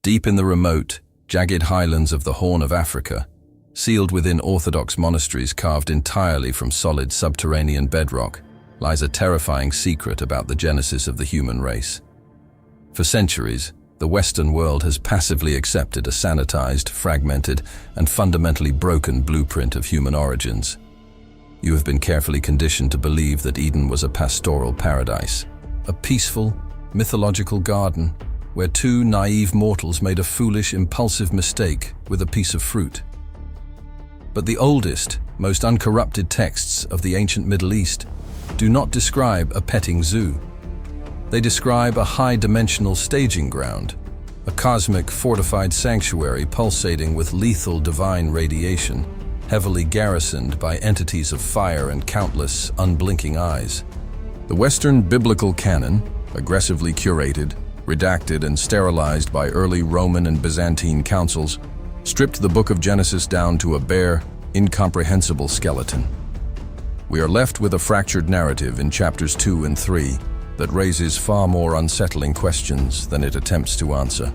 Deep in the remote, jagged highlands of the Horn of Africa, sealed within Orthodox monasteries carved entirely from solid subterranean bedrock, lies a terrifying secret about the genesis of the human race. For centuries, the Western world has passively accepted a sanitized, fragmented, and fundamentally broken blueprint of human origins. You have been carefully conditioned to believe that Eden was a pastoral paradise, a peaceful, mythological garden where two naive mortals made a foolish, impulsive mistake with a piece of fruit. But the oldest, most uncorrupted texts of the ancient Middle East do not describe a petting zoo. They describe a high-dimensional staging ground, a cosmic fortified sanctuary pulsating with lethal divine radiation, heavily garrisoned by entities of fire and countless unblinking eyes. The Western biblical canon, aggressively curated, redacted and sterilized by early Roman and Byzantine councils, stripped the Book of Genesis down to a bare, incomprehensible skeleton. We are left with a fractured narrative in chapters 2 and 3 that raises far more unsettling questions than it attempts to answer.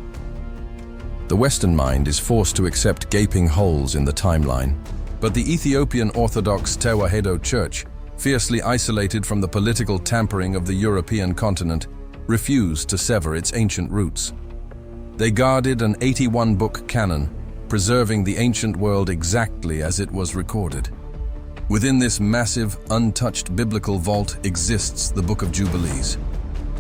The Western mind is forced to accept gaping holes in the timeline, but the Ethiopian Orthodox Tewahedo Church, fiercely isolated from the political tampering of the European continent, refused to sever its ancient roots. They guarded an 81-book canon, preserving the ancient world exactly as it was recorded. Within this massive, untouched biblical vault exists the Book of Jubilees.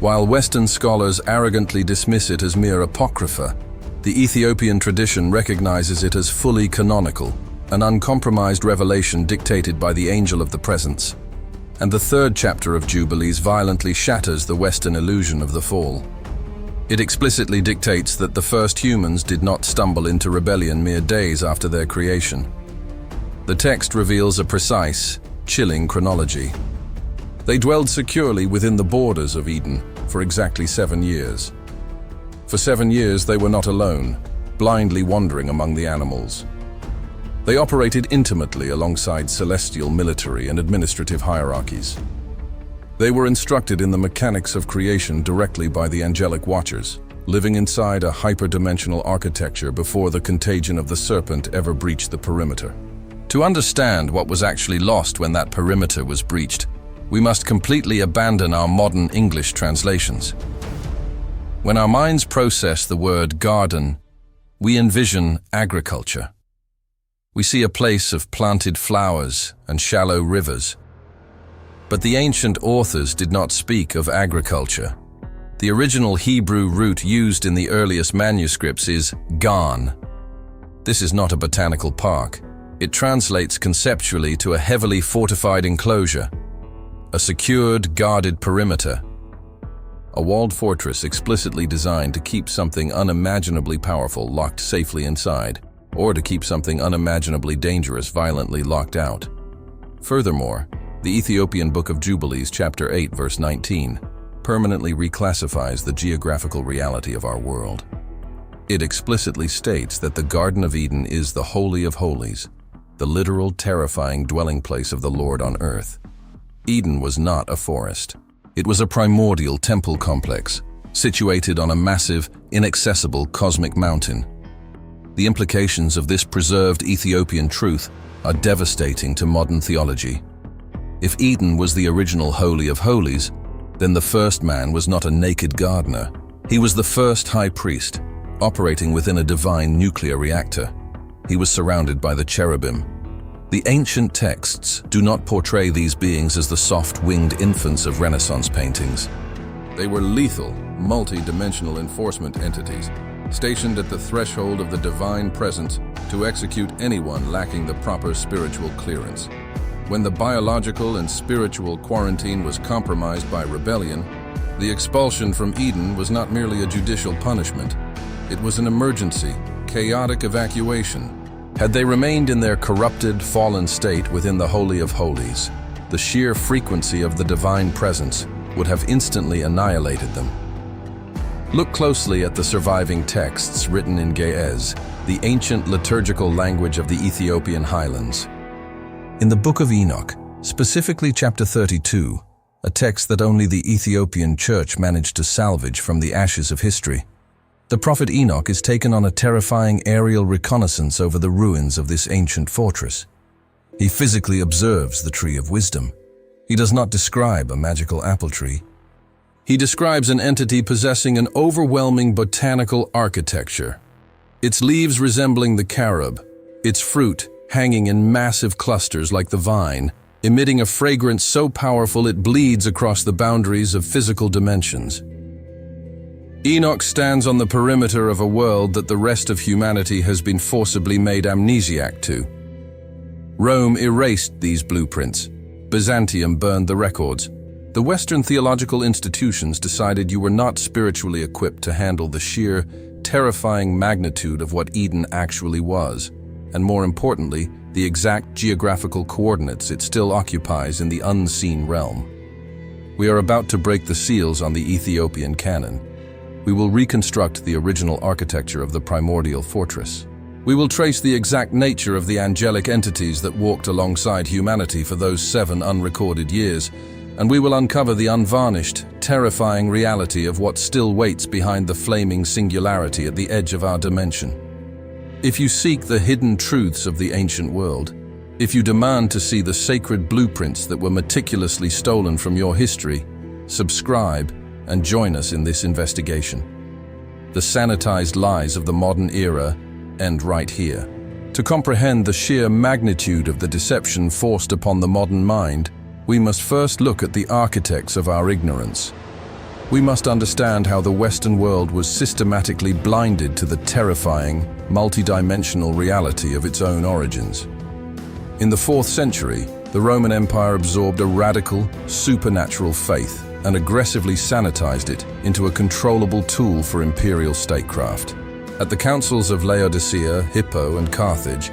While Western scholars arrogantly dismiss it as mere apocrypha, the Ethiopian tradition recognizes it as fully canonical, an uncompromised revelation dictated by the angel of the presence. And the third chapter of Jubilees violently shatters the Western illusion of the fall. It explicitly dictates that the first humans did not stumble into rebellion mere days after their creation. The text reveals a precise, chilling chronology. They dwelled securely within the borders of Eden for exactly 7 years. For 7 years they were not alone, blindly wandering among the animals. They operated intimately alongside celestial military and administrative hierarchies. They were instructed in the mechanics of creation directly by the angelic watchers, living inside a hyperdimensional architecture before the contagion of the serpent ever breached the perimeter. To understand what was actually lost when that perimeter was breached, we must completely abandon our modern English translations. When our minds process the word garden, we envision agriculture. We see a place of planted flowers and shallow rivers. But the ancient authors did not speak of agriculture. The original Hebrew root used in the earliest manuscripts is gan. This is not a botanical park. It translates conceptually to a heavily fortified enclosure, a secured, guarded perimeter, a walled fortress explicitly designed to keep something unimaginably powerful locked safely inside, or to keep something unimaginably dangerous violently locked out. Furthermore, the Ethiopian Book of Jubilees, chapter 8, verse 19, permanently reclassifies the geographical reality of our world. It explicitly states that the Garden of Eden is the Holy of Holies, the literal, terrifying dwelling place of the Lord on earth. Eden was not a forest. It was a primordial temple complex, situated on a massive, inaccessible cosmic mountain. The implications of this preserved Ethiopian truth are devastating to modern theology. If Eden was the original Holy of Holies, then the first man was not a naked gardener. He was the first high priest, operating within a divine nuclear reactor. He was surrounded by the cherubim. The ancient texts do not portray these beings as the soft-winged infants of Renaissance paintings. They were lethal, multi-dimensional enforcement entities, stationed at the threshold of the divine presence to execute anyone lacking the proper spiritual clearance. When the biological and spiritual quarantine was compromised by rebellion, the expulsion from Eden was not merely a judicial punishment. It was an emergency, chaotic evacuation. Had they remained in their corrupted, fallen state within the Holy of Holies, the sheer frequency of the divine presence would have instantly annihilated them. Look closely at the surviving texts written in Ge'ez, the ancient liturgical language of the Ethiopian highlands. In the Book of Enoch, specifically chapter 32, a text that only the Ethiopian church managed to salvage from the ashes of history, The prophet Enoch is taken on a terrifying aerial reconnaissance over the ruins of this ancient fortress. He physically observes the tree of wisdom. He does not describe a magical apple tree. He describes an entity possessing an overwhelming botanical architecture. Its leaves resembling the carob, its fruit hanging in massive clusters like the vine, emitting a fragrance so powerful it bleeds across the boundaries of physical dimensions. Enoch stands on the perimeter of a world that the rest of humanity has been forcibly made amnesiac to. Rome erased these blueprints. Byzantium burned the records. The Western theological institutions decided you were not spiritually equipped to handle the sheer, terrifying magnitude of what Eden actually was, and more importantly, the exact geographical coordinates it still occupies in the unseen realm. We are about to break the seals on the Ethiopian Canon. We will reconstruct the original architecture of the primordial fortress. We will trace the exact nature of the angelic entities that walked alongside humanity for those 7 unrecorded years, and we will uncover the unvarnished, terrifying reality of what still waits behind the flaming singularity at the edge of our dimension. If you seek the hidden truths of the ancient world, if you demand to see the sacred blueprints that were meticulously stolen from your history, subscribe and join us in this investigation. The sanitized lies of the modern era end right here. To comprehend the sheer magnitude of the deception forced upon the modern mind, we must first look at the architects of our ignorance. We must understand how the Western world was systematically blinded to the terrifying, multidimensional reality of its own origins. In the 4th century, the Roman Empire absorbed a radical, supernatural faith and aggressively sanitized it into a controllable tool for imperial statecraft. At the councils of Laodicea, Hippo, and Carthage,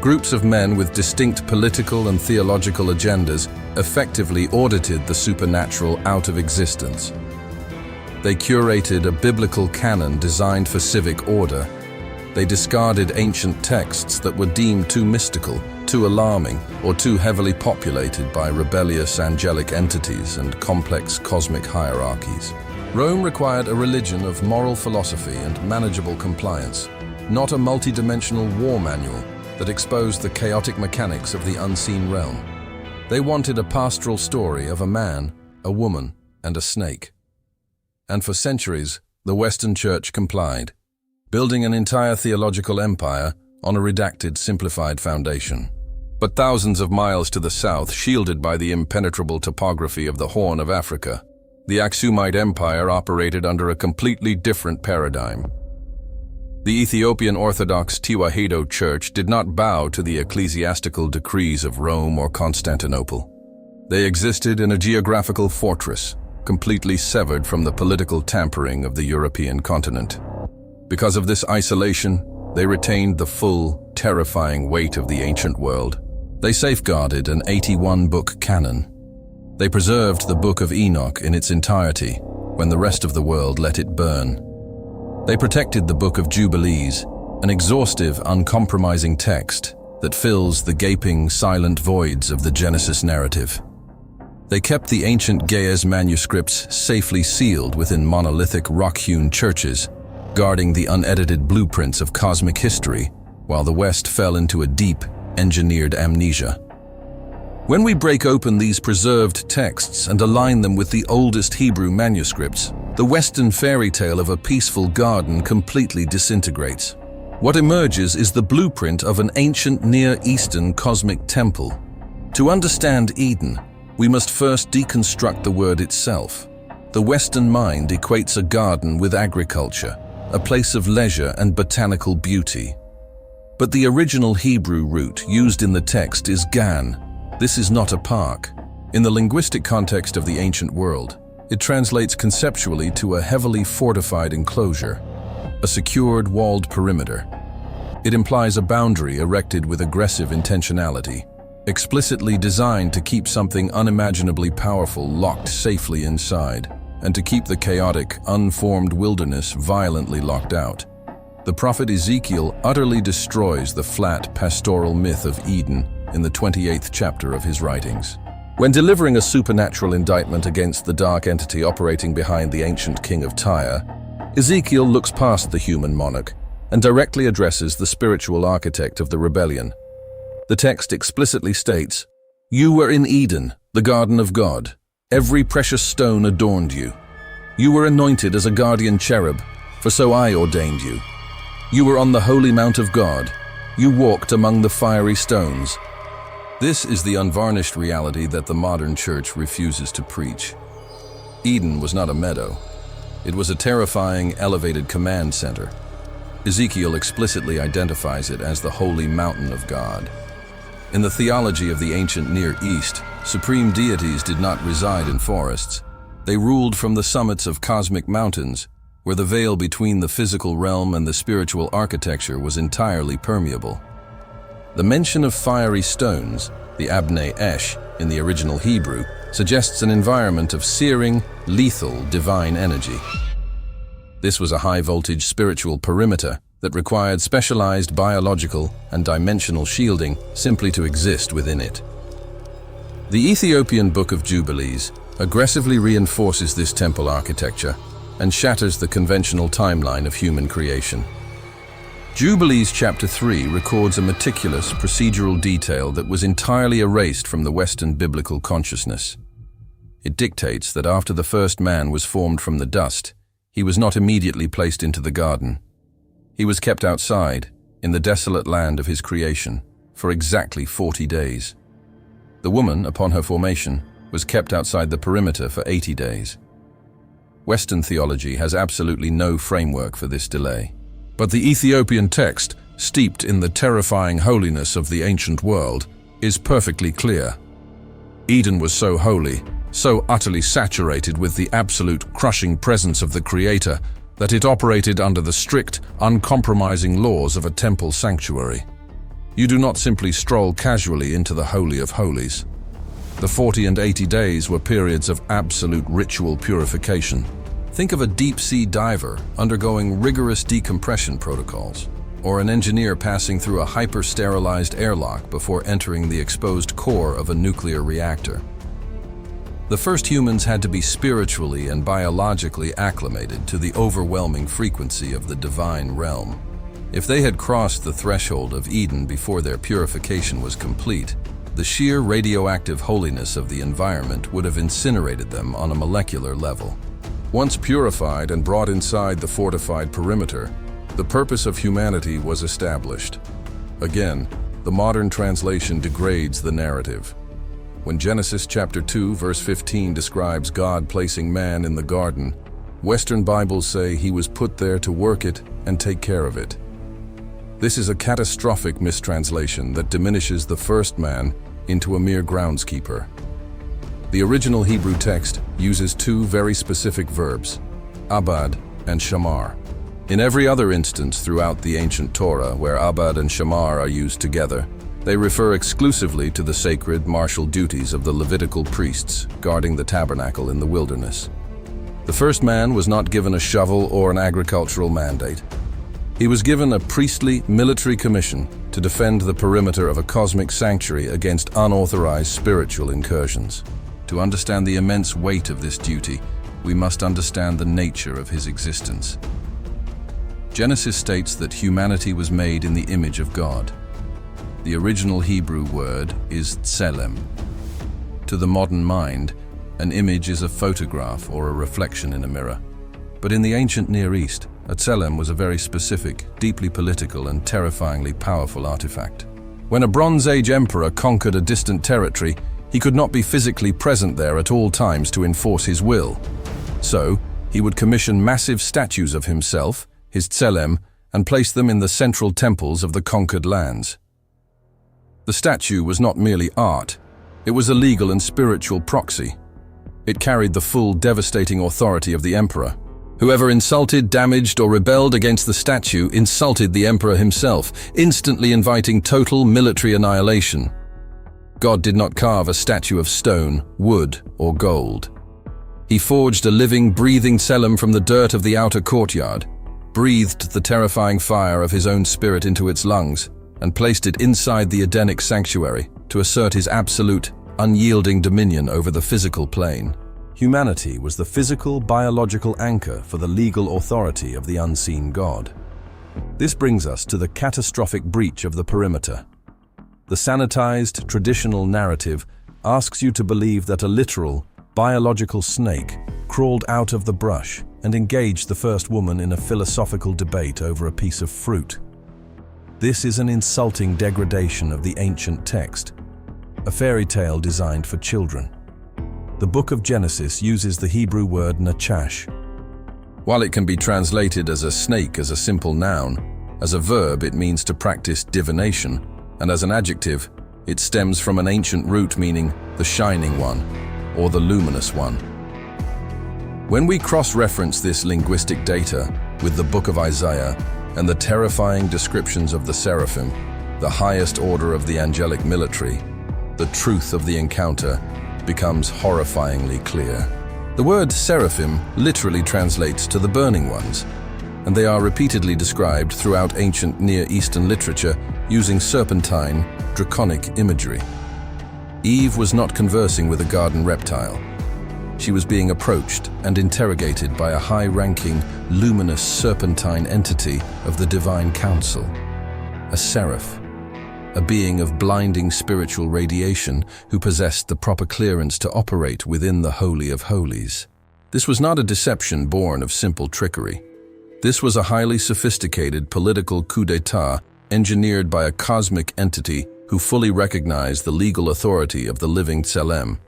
groups of men with distinct political and theological agendas effectively audited the supernatural out of existence. They curated a biblical canon designed for civic order. They discarded ancient texts that were deemed too mystical, too alarming, or too heavily populated by rebellious angelic entities and complex cosmic hierarchies. Rome required a religion of moral philosophy and manageable compliance, not a multidimensional war manual that exposed the chaotic mechanics of the unseen realm. They wanted a pastoral story of a man, a woman, and a snake. And for centuries, the Western Church complied, building an entire theological empire on a redacted, simplified foundation. But thousands of miles to the south, shielded by the impenetrable topography of the Horn of Africa, the Aksumite Empire operated under a completely different paradigm. The Ethiopian Orthodox Tewahedo Church did not bow to the ecclesiastical decrees of Rome or Constantinople. They existed in a geographical fortress, completely severed from the political tampering of the European continent. Because of this isolation, they retained the full, terrifying weight of the ancient world. They safeguarded an 81-book canon. They preserved the Book of Enoch in its entirety, when the rest of the world let it burn. They protected the Book of Jubilees, an exhaustive, uncompromising text that fills the gaping, silent voids of the Genesis narrative. They kept the ancient Ge'ez manuscripts safely sealed within monolithic rock-hewn churches, guarding the unedited blueprints of cosmic history, while the West fell into a deep, engineered amnesia. When we break open these preserved texts and align them with the oldest Hebrew manuscripts, the Western fairy tale of a peaceful garden completely disintegrates. What emerges is the blueprint of an ancient Near Eastern cosmic temple. To understand Eden, we must first deconstruct the word itself. The Western mind equates a garden with agriculture, a place of leisure and botanical beauty. But the original Hebrew root used in the text is gan. This is not a park. In the linguistic context of the ancient world, it translates conceptually to a heavily fortified enclosure, a secured walled perimeter. It implies a boundary erected with aggressive intentionality, explicitly designed to keep something unimaginably powerful locked safely inside, and to keep the chaotic, unformed wilderness violently locked out. The prophet Ezekiel utterly destroys the flat, pastoral myth of Eden in the 28th chapter of his writings. When delivering a supernatural indictment against the dark entity operating behind the ancient king of Tyre, Ezekiel looks past the human monarch and directly addresses the spiritual architect of the rebellion. The text explicitly states, "You were in Eden, the garden of God. Every precious stone adorned you. You were anointed as a guardian cherub, for so I ordained you. You were on the holy mount of God. You walked among the fiery stones." This is the unvarnished reality that the modern church refuses to preach. Eden was not a meadow. It was a terrifying, elevated command center. Ezekiel explicitly identifies it as the holy mountain of God. In the theology of the ancient Near East, supreme deities did not reside in forests. They ruled from the summits of cosmic mountains, where the veil between the physical realm and the spiritual architecture was entirely permeable. The mention of fiery stones, the Abnei Esh, in the original Hebrew, suggests an environment of searing, lethal, divine energy. This was a high-voltage spiritual perimeter that required specialized biological and dimensional shielding simply to exist within it. The Ethiopian Book of Jubilees aggressively reinforces this temple architecture and shatters the conventional timeline of human creation. Jubilees chapter 3 records a meticulous procedural detail that was entirely erased from the Western biblical consciousness. It dictates that after the first man was formed from the dust, he was not immediately placed into the garden. He was kept outside, in the desolate land of his creation, for exactly 40 days. The woman, upon her formation, was kept outside the perimeter for 80 days. Western theology has absolutely no framework for this delay. But the Ethiopian text, steeped in the terrifying holiness of the ancient world, is perfectly clear. Eden was so holy, so utterly saturated with the absolute crushing presence of the Creator, that it operated under the strict, uncompromising laws of a temple sanctuary. You do not simply stroll casually into the Holy of Holies. The 40 and 80 days were periods of absolute ritual purification. Think of a deep-sea diver undergoing rigorous decompression protocols, or an engineer passing through a hyper-sterilized airlock before entering the exposed core of a nuclear reactor. The first humans had to be spiritually and biologically acclimated to the overwhelming frequency of the divine realm. If they had crossed the threshold of Eden before their purification was complete, the sheer radioactive holiness of the environment would have incinerated them on a molecular level. Once purified and brought inside the fortified perimeter, the purpose of humanity was established. Again, the modern translation degrades the narrative. When Genesis chapter 2 verse 15 describes God placing man in the garden, Western Bibles say he was put there to work it and take care of it. This is a catastrophic mistranslation that diminishes the first man into a mere groundskeeper. The original Hebrew text uses two very specific verbs, abad and shamar. In every other instance throughout the ancient Torah where abad and shamar are used together, they refer exclusively to the sacred martial duties of the Levitical priests guarding the tabernacle in the wilderness. The first man was not given a shovel or an agricultural mandate. He was given a priestly military commission to defend the perimeter of a cosmic sanctuary against unauthorized spiritual incursions. To understand the immense weight of this duty, we must understand the nature of his existence. Genesis states that humanity was made in the image of God. The original Hebrew word is tselem. To the modern mind, an image is a photograph or a reflection in a mirror. But in the ancient Near East, a tselem was a very specific, deeply political and terrifyingly powerful artifact. When a Bronze Age emperor conquered a distant territory, he could not be physically present there at all times to enforce his will. So, he would commission massive statues of himself, his tselem, and place them in the central temples of the conquered lands. The statue was not merely art, it was a legal and spiritual proxy. It carried the full, devastating authority of the emperor. Whoever insulted, damaged, or rebelled against the statue insulted the emperor himself, instantly inviting total military annihilation. God did not carve a statue of stone, wood, or gold. He forged a living, breathing tselem from the dirt of the outer courtyard, breathed the terrifying fire of his own spirit into its lungs, and placed it inside the Edenic sanctuary to assert his absolute, unyielding dominion over the physical plane. Humanity was the physical, biological anchor for the legal authority of the unseen God. This brings us to the catastrophic breach of the perimeter. The sanitized, traditional narrative asks you to believe that a literal, biological snake crawled out of the brush and engaged the first woman in a philosophical debate over a piece of fruit. This is an insulting degradation of the ancient text, a fairy tale designed for children. The Book of Genesis uses the Hebrew word nachash. While it can be translated as a snake as a simple noun, as a verb it means to practice divination, and as an adjective, it stems from an ancient root meaning the shining one, or the luminous one. When we cross-reference this linguistic data with the Book of Isaiah and the terrifying descriptions of the Seraphim, the highest order of the angelic military, the truth of the encounter becomes horrifyingly clear. The word Seraphim literally translates to the burning ones, and they are repeatedly described throughout ancient Near Eastern literature using serpentine, draconic imagery. Eve was not conversing with a garden reptile. She was being approached and interrogated by a high-ranking, luminous serpentine entity of the divine council, a seraph, a being of blinding spiritual radiation who possessed the proper clearance to operate within the Holy of Holies. This was not a deception born of simple trickery. This was a highly sophisticated political coup d'etat engineered by a cosmic entity who fully recognized the legal authority of the living Tselem.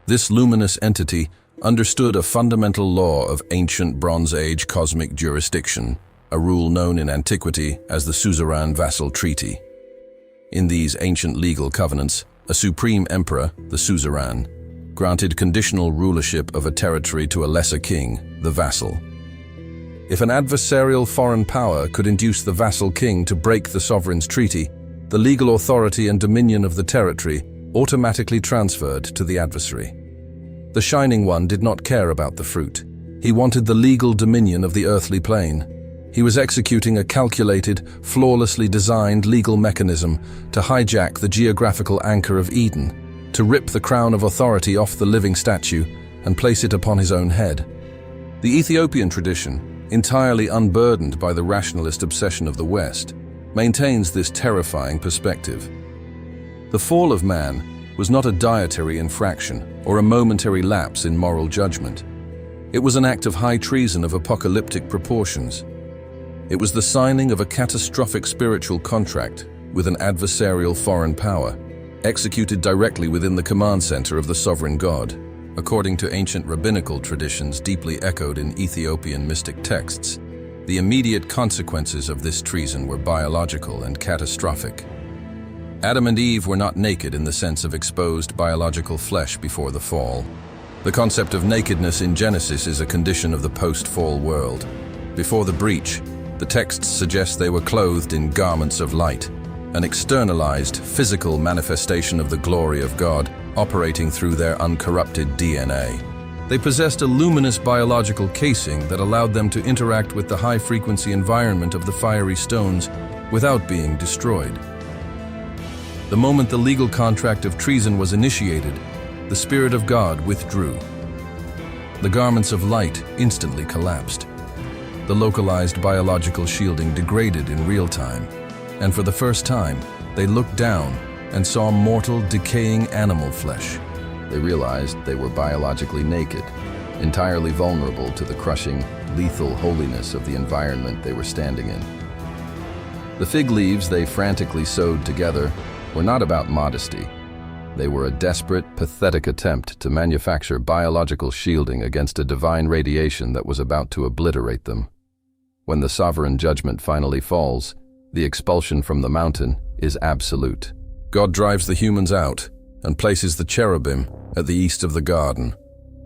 This luminous entity understood a fundamental law of ancient Bronze Age cosmic jurisdiction, a rule known in antiquity as the suzerain vassal treaty. In these ancient legal covenants, a supreme emperor, the suzerain, granted conditional rulership of a territory to a lesser king, the vassal. If an adversarial foreign power could induce the vassal king to break the sovereign's treaty, the legal authority and dominion of the territory automatically transferred to the adversary. The Shining One did not care about the fruit. He wanted the legal dominion of the earthly plane. He was executing a calculated, flawlessly designed legal mechanism to hijack the geographical anchor of Eden, to rip the crown of authority off the living statue and place it upon his own head. The Ethiopian tradition, entirely unburdened by the rationalist obsession of the West, maintains this terrifying perspective. The fall of man was not a dietary infraction or a momentary lapse in moral judgment. It was an act of high treason of apocalyptic proportions. It was the signing of a catastrophic spiritual contract with an adversarial foreign power, executed directly within the command center of the sovereign God, according to ancient rabbinical traditions deeply echoed in Ethiopian mystic texts. The immediate consequences of this treason were biological and catastrophic. Adam and Eve were not naked in the sense of exposed biological flesh before the fall. The concept of nakedness in Genesis is a condition of the post-fall world. Before the breach, the texts suggest they were clothed in garments of light, an externalized, physical manifestation of the glory of God operating through their uncorrupted DNA. They possessed a luminous biological casing that allowed them to interact with the high-frequency environment of the fiery stones without being destroyed. The moment the legal contract of treason was initiated, the Spirit of God withdrew. The garments of light instantly collapsed. The localized biological shielding degraded in real time, and for the first time, they looked down and saw mortal, decaying animal flesh. They realized they were biologically naked, entirely vulnerable to the crushing, lethal holiness of the environment they were standing in. The fig leaves they frantically sewed together were not about modesty. They were a desperate, pathetic attempt to manufacture biological shielding against a divine radiation that was about to obliterate them. When the sovereign judgment finally falls, the expulsion from the mountain is absolute. God drives the humans out and places the cherubim at the east of the garden,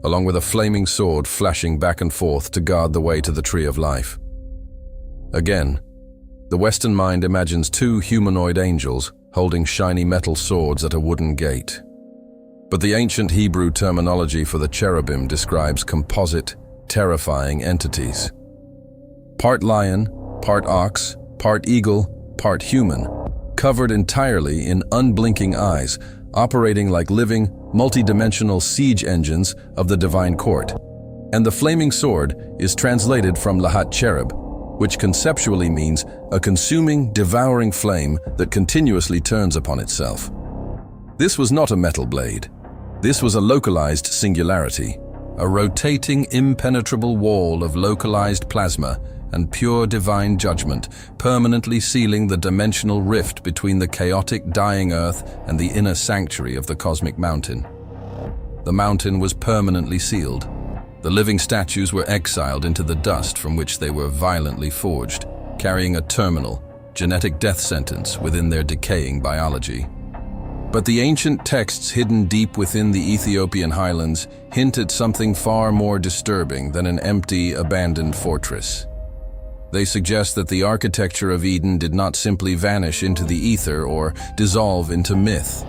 along with a flaming sword flashing back and forth to guard the way to the tree of life. Again, the Western mind imagines two humanoid angels holding shiny metal swords at a wooden gate. But the ancient Hebrew terminology for the cherubim describes composite, terrifying entities. Part lion, part ox, part eagle, part human, covered entirely in unblinking eyes, operating like living, multi-dimensional siege engines of the divine court. And the flaming sword is translated from Lahat Cherub, which conceptually means a consuming, devouring flame that continuously turns upon itself. This was not a metal blade. This was a localized singularity, a rotating, impenetrable wall of localized plasma and pure divine judgment, permanently sealing the dimensional rift between the chaotic, dying earth and the inner sanctuary of the cosmic mountain. The mountain was permanently sealed. The living statues were exiled into the dust from which they were violently forged, carrying a terminal, genetic death sentence within their decaying biology. But the ancient texts hidden deep within the Ethiopian highlands hint at something far more disturbing than an empty, abandoned fortress. They suggest that the architecture of Eden did not simply vanish into the ether or dissolve into myth.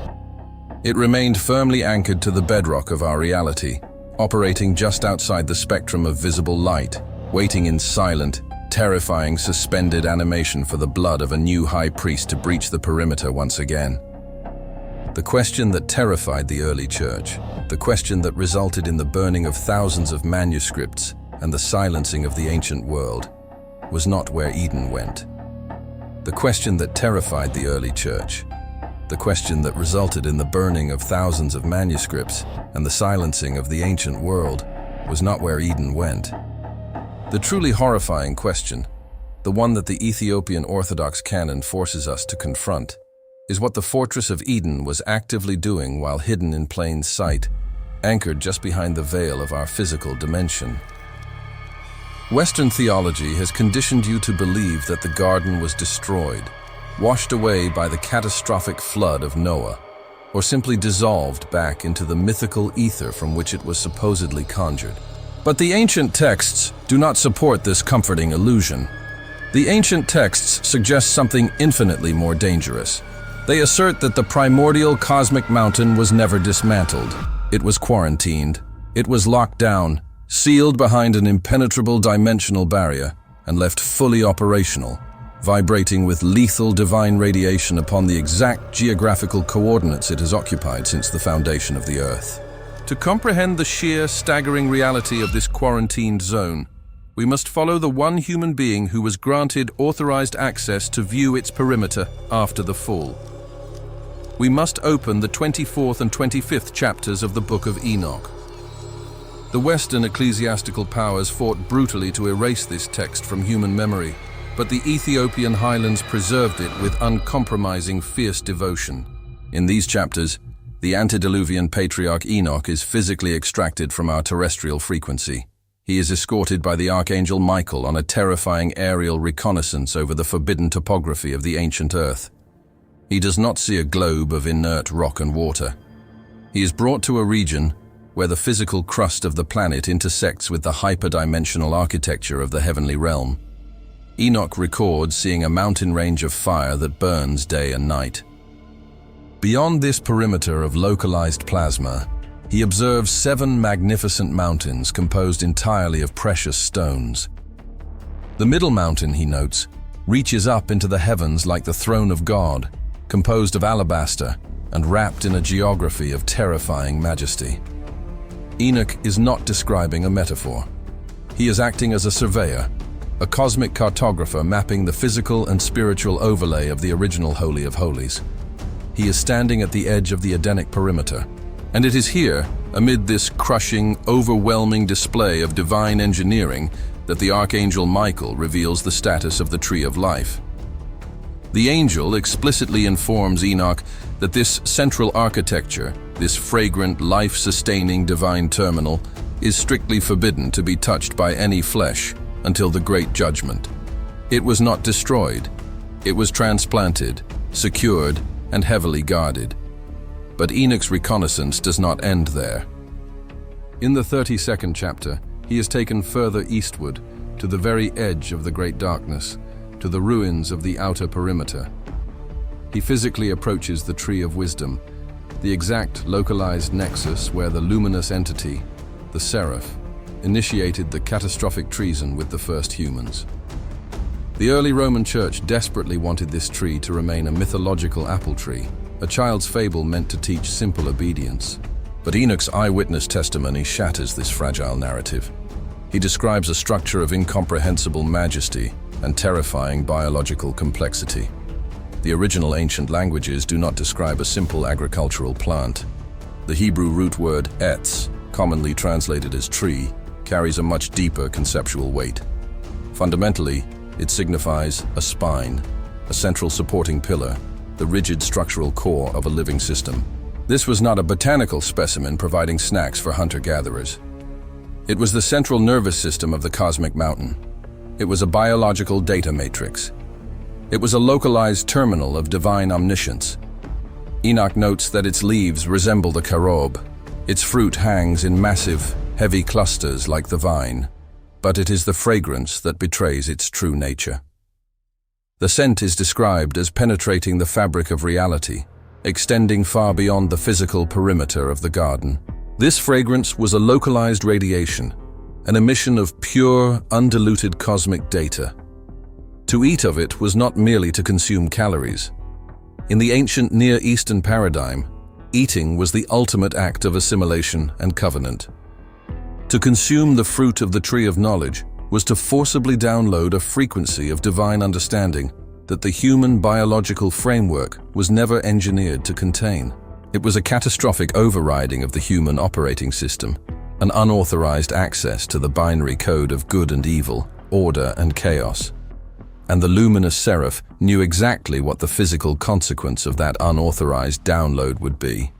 It remained firmly anchored to the bedrock of our reality, operating just outside the spectrum of visible light, waiting in silent, terrifying, suspended animation for the blood of a new high priest to breach the perimeter once again. The question that terrified the early church, the question that resulted in the burning of thousands of manuscripts and the silencing of the ancient world, was not where Eden went. The question that terrified the early church, the question that resulted in the burning of thousands of manuscripts and the silencing of the ancient world, was not where Eden went. The truly horrifying question, the one that the Ethiopian Orthodox Canon forces us to confront, is what the fortress of Eden was actively doing while hidden in plain sight, anchored just behind the veil of our physical dimension. Western theology has conditioned you to believe that the garden was destroyed, washed away by the catastrophic flood of Noah, or simply dissolved back into the mythical ether from which it was supposedly conjured. But the ancient texts do not support this comforting illusion. The ancient texts suggest something infinitely more dangerous. They assert that the primordial cosmic mountain was never dismantled. It was quarantined. It was locked down, sealed behind an impenetrable dimensional barrier, and left fully operational, vibrating with lethal divine radiation upon the exact geographical coordinates it has occupied since the foundation of the earth. To comprehend the sheer, staggering reality of this quarantined zone, we must follow the one human being who was granted authorized access to view its perimeter after the fall. We must open the 24th and 25th chapters of the Book of Enoch. The Western ecclesiastical powers fought brutally to erase this text from human memory, but the Ethiopian highlands preserved it with uncompromising, fierce devotion. In these chapters, the antediluvian patriarch Enoch is physically extracted from our terrestrial frequency. He is escorted by the archangel Michael on a terrifying aerial reconnaissance over the forbidden topography of the ancient earth. He does not see a globe of inert rock and water. He is brought to a region where the physical crust of the planet intersects with the hyperdimensional architecture of the heavenly realm. Enoch records seeing a mountain range of fire that burns day and night. Beyond this perimeter of localized plasma, he observes 7 magnificent mountains composed entirely of precious stones. The middle mountain, he notes, reaches up into the heavens like the throne of God, composed of alabaster and wrapped in a geography of terrifying majesty. Enoch is not describing a metaphor. He is acting as a surveyor, a cosmic cartographer mapping the physical and spiritual overlay of the original Holy of Holies. He is standing at the edge of the Edenic perimeter, and it is here, amid this crushing, overwhelming display of divine engineering, that the Archangel Michael reveals the status of the Tree of Life. The angel explicitly informs Enoch that this central architecture, this fragrant, life-sustaining divine terminal, is strictly forbidden to be touched by any flesh until the Great Judgment. It was not destroyed. It was transplanted, secured, and heavily guarded. But Enoch's reconnaissance does not end there. In the 32nd chapter, he is taken further eastward, to the very edge of the great darkness, to the ruins of the outer perimeter. He physically approaches the Tree of Wisdom, the exact localized nexus where the luminous entity, the Seraph, initiated the catastrophic treason with the first humans. The early Roman Church desperately wanted this tree to remain a mythological apple tree, a child's fable meant to teach simple obedience. But Enoch's eyewitness testimony shatters this fragile narrative. He describes a structure of incomprehensible majesty and terrifying biological complexity. The original ancient languages do not describe a simple agricultural plant. The Hebrew root word etz, commonly translated as tree, carries a much deeper conceptual weight. Fundamentally, it signifies a spine, a central supporting pillar, the rigid structural core of a living system. This was not a botanical specimen providing snacks for hunter-gatherers. It was the central nervous system of the cosmic mountain. It was a biological data matrix. It was a localized terminal of divine omniscience. Enoch notes that its leaves resemble the carob. Its fruit hangs in massive, heavy clusters like the vine, but it is the fragrance that betrays its true nature. The scent is described as penetrating the fabric of reality, extending far beyond the physical perimeter of the garden. This fragrance was a localized radiation, an emission of pure, undiluted cosmic data. To eat of it was not merely to consume calories. In the ancient Near Eastern paradigm, eating was the ultimate act of assimilation and covenant. To consume the fruit of the tree of knowledge was to forcibly download a frequency of divine understanding that the human biological framework was never engineered to contain. It was a catastrophic overriding of the human operating system, an unauthorized access to the binary code of good and evil, order and chaos. And the luminous seraph knew exactly what the physical consequence of that unauthorized download would be.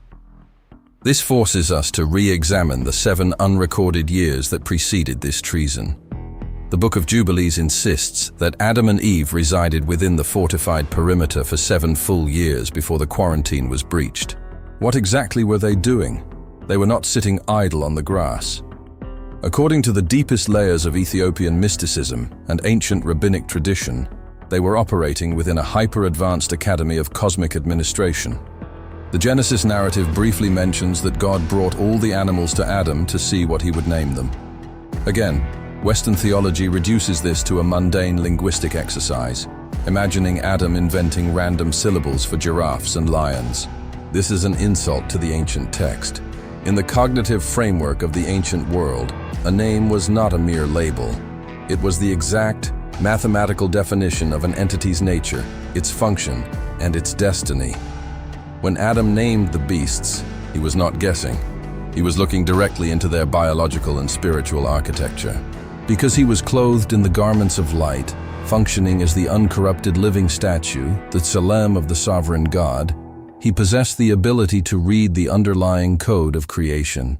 This forces us to re-examine the 7 unrecorded years that preceded this treason. The Book of Jubilees insists that Adam and Eve resided within the fortified perimeter for 7 full years before the quarantine was breached. What exactly were they doing? They were not sitting idle on the grass. According to the deepest layers of Ethiopian mysticism and ancient rabbinic tradition, they were operating within a hyper-advanced academy of cosmic administration. The Genesis narrative briefly mentions that God brought all the animals to Adam to see what he would name them. Again, Western theology reduces this to a mundane linguistic exercise, imagining Adam inventing random syllables for giraffes and lions. This is an insult to the ancient text. In the cognitive framework of the ancient world, a name was not a mere label. It was the exact, mathematical definition of an entity's nature, its function, and its destiny. When Adam named the beasts, he was not guessing. He was looking directly into their biological and spiritual architecture. Because he was clothed in the garments of light, functioning as the uncorrupted living statue, the Tselem of the sovereign God, he possessed the ability to read the underlying code of creation.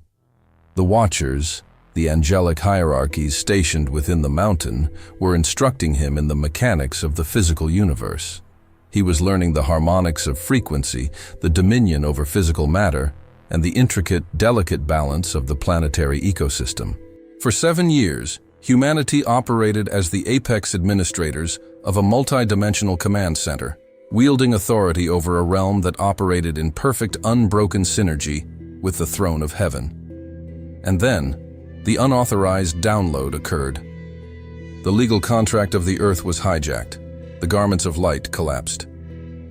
The Watchers, the angelic hierarchies stationed within the mountain, were instructing him in the mechanics of the physical universe. He was learning the harmonics of frequency, the dominion over physical matter, and the intricate, delicate balance of the planetary ecosystem. For 7 years, humanity operated as the apex administrators of a multi-dimensional command center, wielding authority over a realm that operated in perfect, unbroken synergy with the throne of heaven. And then, the unauthorized download occurred. The legal contract of the earth was hijacked, the garments of light collapsed,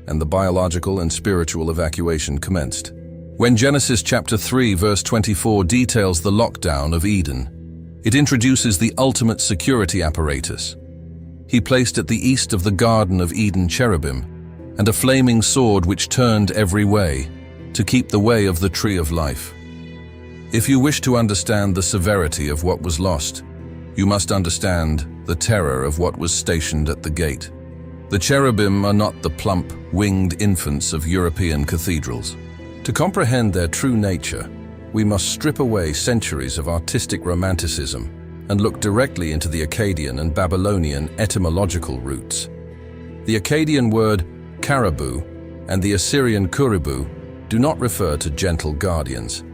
and the biological and spiritual evacuation commenced. When Genesis chapter 3 verse 24 details the lockdown of Eden, it introduces the ultimate security apparatus. He placed at the east of the Garden of Eden cherubim, and a flaming sword which turned every way, to keep the way of the tree of life. If you wish to understand the severity of what was lost, you must understand the terror of what was stationed at the gate. The cherubim are not the plump, winged infants of European cathedrals. To comprehend their true nature, we must strip away centuries of artistic romanticism and look directly into the Akkadian and Babylonian etymological roots. The Akkadian word caribou and the Assyrian kuribu do not refer to gentle guardians.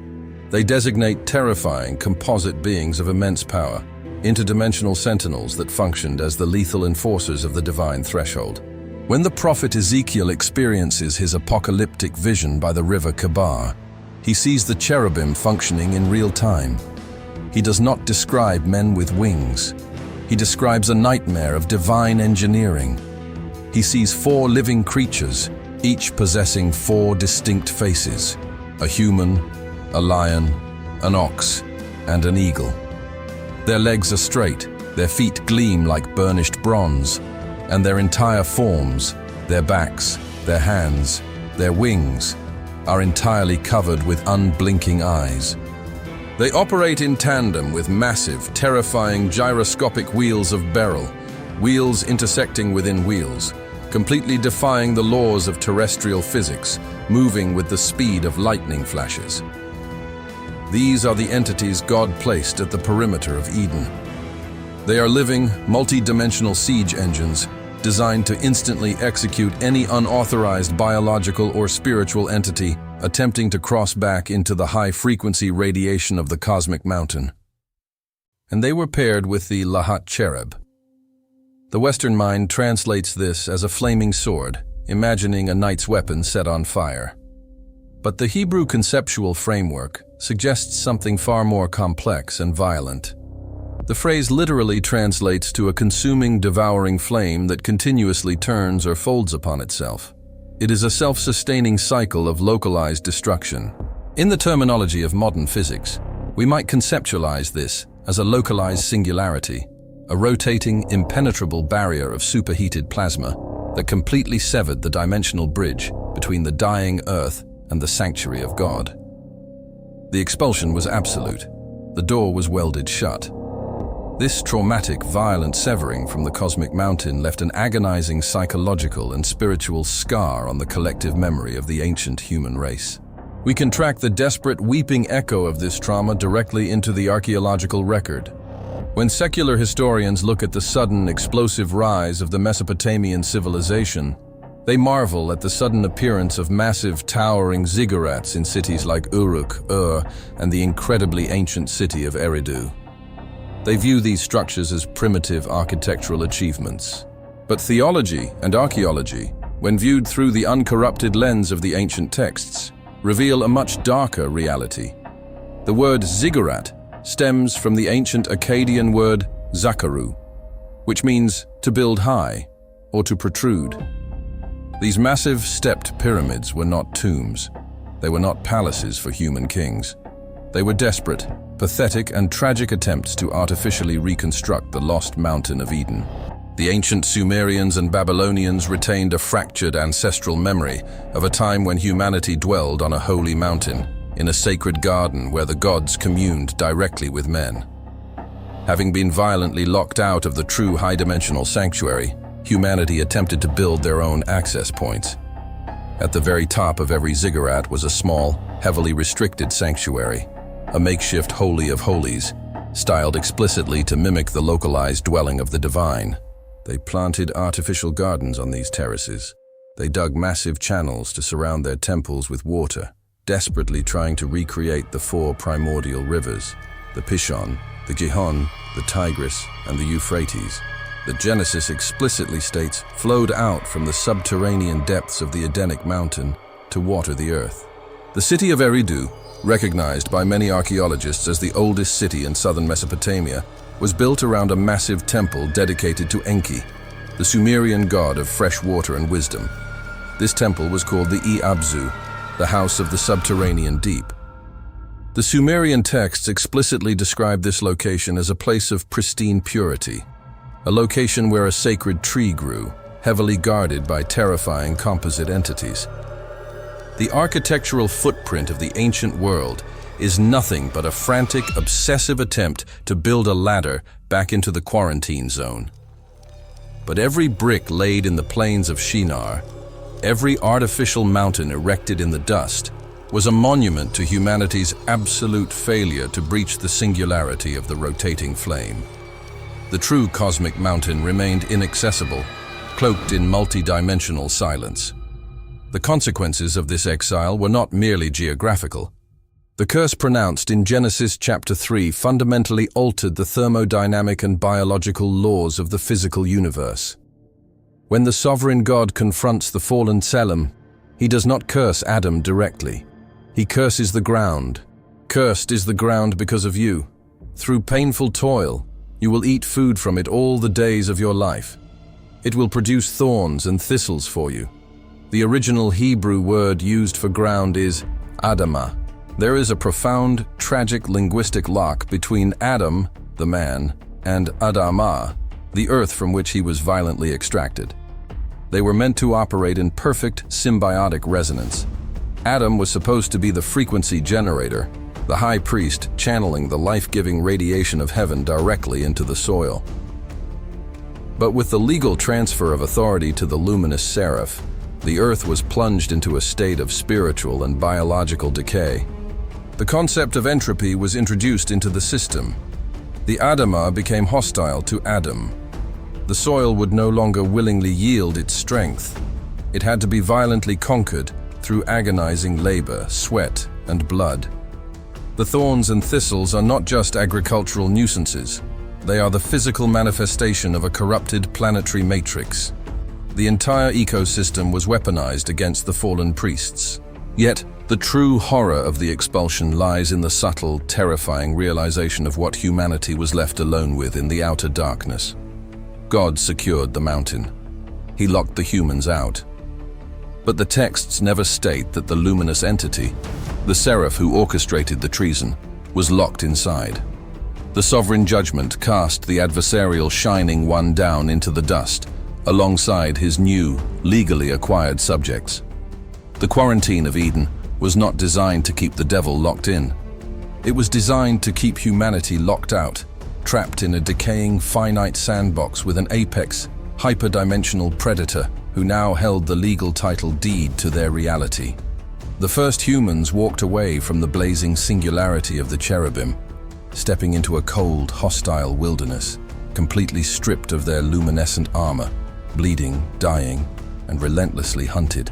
They designate terrifying composite beings of immense power, interdimensional sentinels that functioned as the lethal enforcers of the divine threshold. When the prophet Ezekiel experiences his apocalyptic vision by the river Kabar, he sees the cherubim functioning in real time. He does not describe men with wings. He describes a nightmare of divine engineering. He sees 4 living creatures, each possessing 4 distinct faces: a human, a lion, an ox, and an eagle. Their legs are straight, their feet gleam like burnished bronze, and their entire forms, their backs, their hands, their wings, are entirely covered with unblinking eyes. They operate in tandem with massive, terrifying gyroscopic wheels of beryl, wheels intersecting within wheels, completely defying the laws of terrestrial physics, moving with the speed of lightning flashes. These are the entities God placed at the perimeter of Eden. They are living, multi-dimensional siege engines designed to instantly execute any unauthorized biological or spiritual entity attempting to cross back into the high-frequency radiation of the cosmic mountain. And they were paired with the Lahat cherub. The Western mind translates this as a flaming sword, imagining a knight's weapon set on fire. But the Hebrew conceptual framework suggests something far more complex and violent. The phrase literally translates to a consuming, devouring flame that continuously turns or folds upon itself. It is a self-sustaining cycle of localized destruction. In the terminology of modern physics, we might conceptualize this as a localized singularity, a rotating, impenetrable barrier of superheated plasma that completely severed the dimensional bridge between the dying earth and the sanctuary of God. The expulsion was absolute. The door was welded shut. This traumatic, violent severing from the cosmic mountain left an agonizing psychological and spiritual scar on the collective memory of the ancient human race. We can track the desperate, weeping echo of this trauma directly into the archaeological record. When secular historians look at the sudden, explosive rise of the Mesopotamian civilization, they marvel at the sudden appearance of massive, towering ziggurats in cities like Uruk, and the incredibly ancient city of Eridu. They view these structures as primitive architectural achievements. But theology and archaeology, when viewed through the uncorrupted lens of the ancient texts, reveal a much darker reality. The word ziggurat stems from the ancient Akkadian word zakaru, which means to build high or to protrude. These massive stepped pyramids were not tombs. They were not palaces for human kings. They were desperate, pathetic, and tragic attempts to artificially reconstruct the lost mountain of Eden. The ancient Sumerians and Babylonians retained a fractured ancestral memory of a time when humanity dwelled on a holy mountain, in a sacred garden where the gods communed directly with men. Having been violently locked out of the true high-dimensional sanctuary, humanity attempted to build their own access points. At the very top of every ziggurat was a small, heavily restricted sanctuary, a makeshift holy of holies, styled explicitly to mimic the localized dwelling of the divine. They planted artificial gardens on these terraces. They dug massive channels to surround their temples with water, desperately trying to recreate the four primordial rivers, the Pishon, the Gihon, the Tigris, and the Euphrates, that Genesis explicitly states flowed out from the subterranean depths of the Edenic mountain to water the earth. The city of Eridu, recognized by many archaeologists as the oldest city in southern Mesopotamia, was built around a massive temple dedicated to Enki, the Sumerian god of fresh water and wisdom. This temple was called the Abzu, the house of the subterranean deep. The Sumerian texts explicitly describe this location as a place of pristine purity, a location where a sacred tree grew, heavily guarded by terrifying composite entities. The architectural footprint of the ancient world is nothing but a frantic, obsessive attempt to build a ladder back into the quarantine zone. But every brick laid in the plains of Shinar, every artificial mountain erected in the dust, was a monument to humanity's absolute failure to breach the singularity of the rotating flame. The true cosmic mountain remained inaccessible, cloaked in multi-dimensional silence. The consequences of this exile were not merely geographical. The curse pronounced in Genesis chapter 3 fundamentally altered the thermodynamic and biological laws of the physical universe. When the sovereign God confronts the fallen Tselem, he does not curse Adam directly. He curses the ground. Cursed is the ground because of you. Through painful toil, you will eat food from it all the days of your life. It will produce thorns and thistles for you. The original Hebrew word used for ground is Adamah, There is a profound, tragic linguistic lock between Adam, the man, and Adamah, the earth from which he was violently extracted. They were meant to operate in perfect symbiotic resonance. Adam was supposed to be the frequency generator, the high priest channeling the life-giving radiation of heaven directly into the soil. But with the legal transfer of authority to the luminous seraph, the earth was plunged into a state of spiritual and biological decay. The concept of entropy was introduced into the system. The Adamah became hostile to Adam. The soil would no longer willingly yield its strength. It had to be violently conquered through agonizing labor, sweat, and blood. The thorns and thistles are not just agricultural nuisances. They are the physical manifestation of a corrupted planetary matrix. The entire ecosystem was weaponized against the fallen priests. Yet, the true horror of the expulsion lies in the subtle, terrifying realization of what humanity was left alone with in the outer darkness. God secured the mountain. He locked the humans out. But the texts never state that the luminous entity, the seraph who orchestrated the treason, was locked inside. The sovereign judgment cast the adversarial Shining One down into the dust, alongside his new, legally acquired subjects. The quarantine of Eden was not designed to keep the devil locked in. It was designed to keep humanity locked out, trapped in a decaying, finite sandbox with an apex, hyperdimensional predator who now held the legal title deed to their reality. The first humans walked away from the blazing singularity of the Cherubim, stepping into a cold, hostile wilderness, completely stripped of their luminescent armor, bleeding, dying, and relentlessly hunted.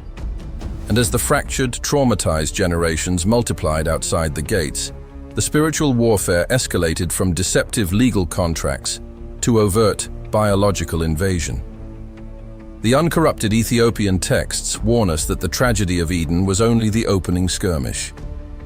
And as the fractured, traumatized generations multiplied outside the gates, the spiritual warfare escalated from deceptive legal contracts to overt biological invasion. The uncorrupted Ethiopian texts warn us that the tragedy of Eden was only the opening skirmish.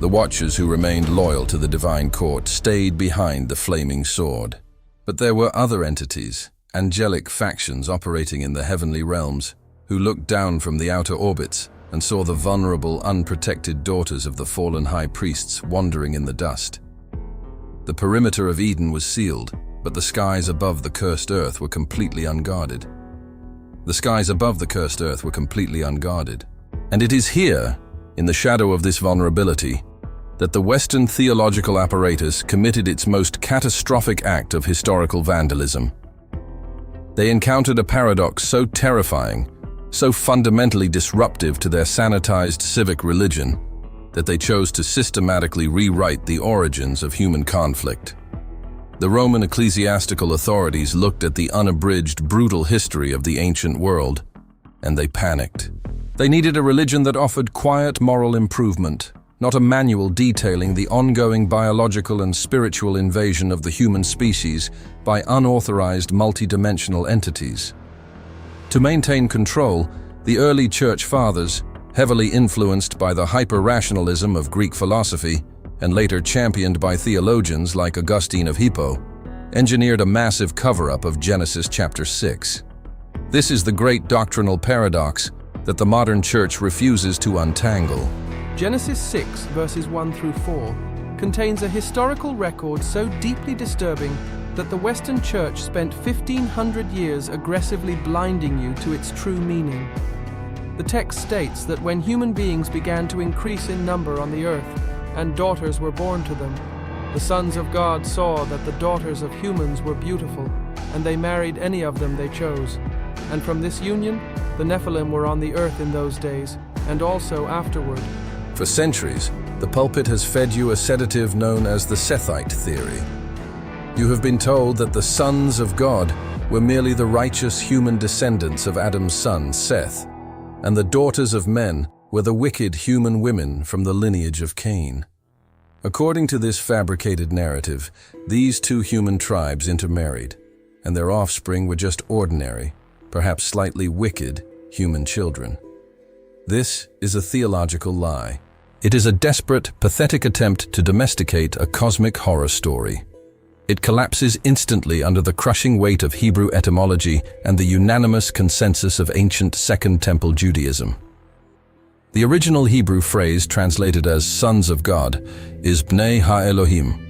The Watchers who remained loyal to the divine court stayed behind the flaming sword. But there were other entities, angelic factions operating in the heavenly realms, who looked down from the outer orbits and saw the vulnerable, unprotected daughters of the fallen high priests wandering in the dust. The perimeter of Eden was sealed, but the skies above the cursed earth were completely unguarded. The skies above the cursed earth were completely unguarded. And it is here, in the shadow of this vulnerability, that the Western theological apparatus committed its most catastrophic act of historical vandalism. They encountered a paradox so terrifying, so fundamentally disruptive to their sanitized civic religion, that they chose to systematically rewrite the origins of human conflict. The Roman ecclesiastical authorities looked at the unabridged, brutal history of the ancient world, and they panicked. They needed a religion that offered quiet moral improvement, not a manual detailing the ongoing biological and spiritual invasion of the human species by unauthorized multidimensional entities. To maintain control, the early church fathers, heavily influenced by the hyper-rationalism of Greek philosophy and later championed by theologians like Augustine of Hippo, engineered a massive cover-up of Genesis chapter 6. This is the great doctrinal paradox that the modern church refuses to untangle. Genesis 6, verses 1 through 4, contains a historical record so deeply disturbing that the Western Church spent 1,500 years aggressively blinding you to its true meaning. The text states that when human beings began to increase in number on the earth, and daughters were born to them, the sons of God saw that the daughters of humans were beautiful, and they married any of them they chose. And from this union, the Nephilim were on the earth in those days, and also afterward. For centuries, the pulpit has fed you a sedative known as the Sethite theory. You have been told that the sons of God were merely the righteous human descendants of Adam's son, Seth, and the daughters of men were the wicked human women from the lineage of Cain. According to this fabricated narrative, these two human tribes intermarried, and their offspring were just ordinary, perhaps slightly wicked, human children. This is a theological lie. It is a desperate, pathetic attempt to domesticate a cosmic horror story. It collapses instantly under the crushing weight of Hebrew etymology and the unanimous consensus of ancient Second Temple Judaism. The original Hebrew phrase translated as sons of God is Bnei Ha-Elohim.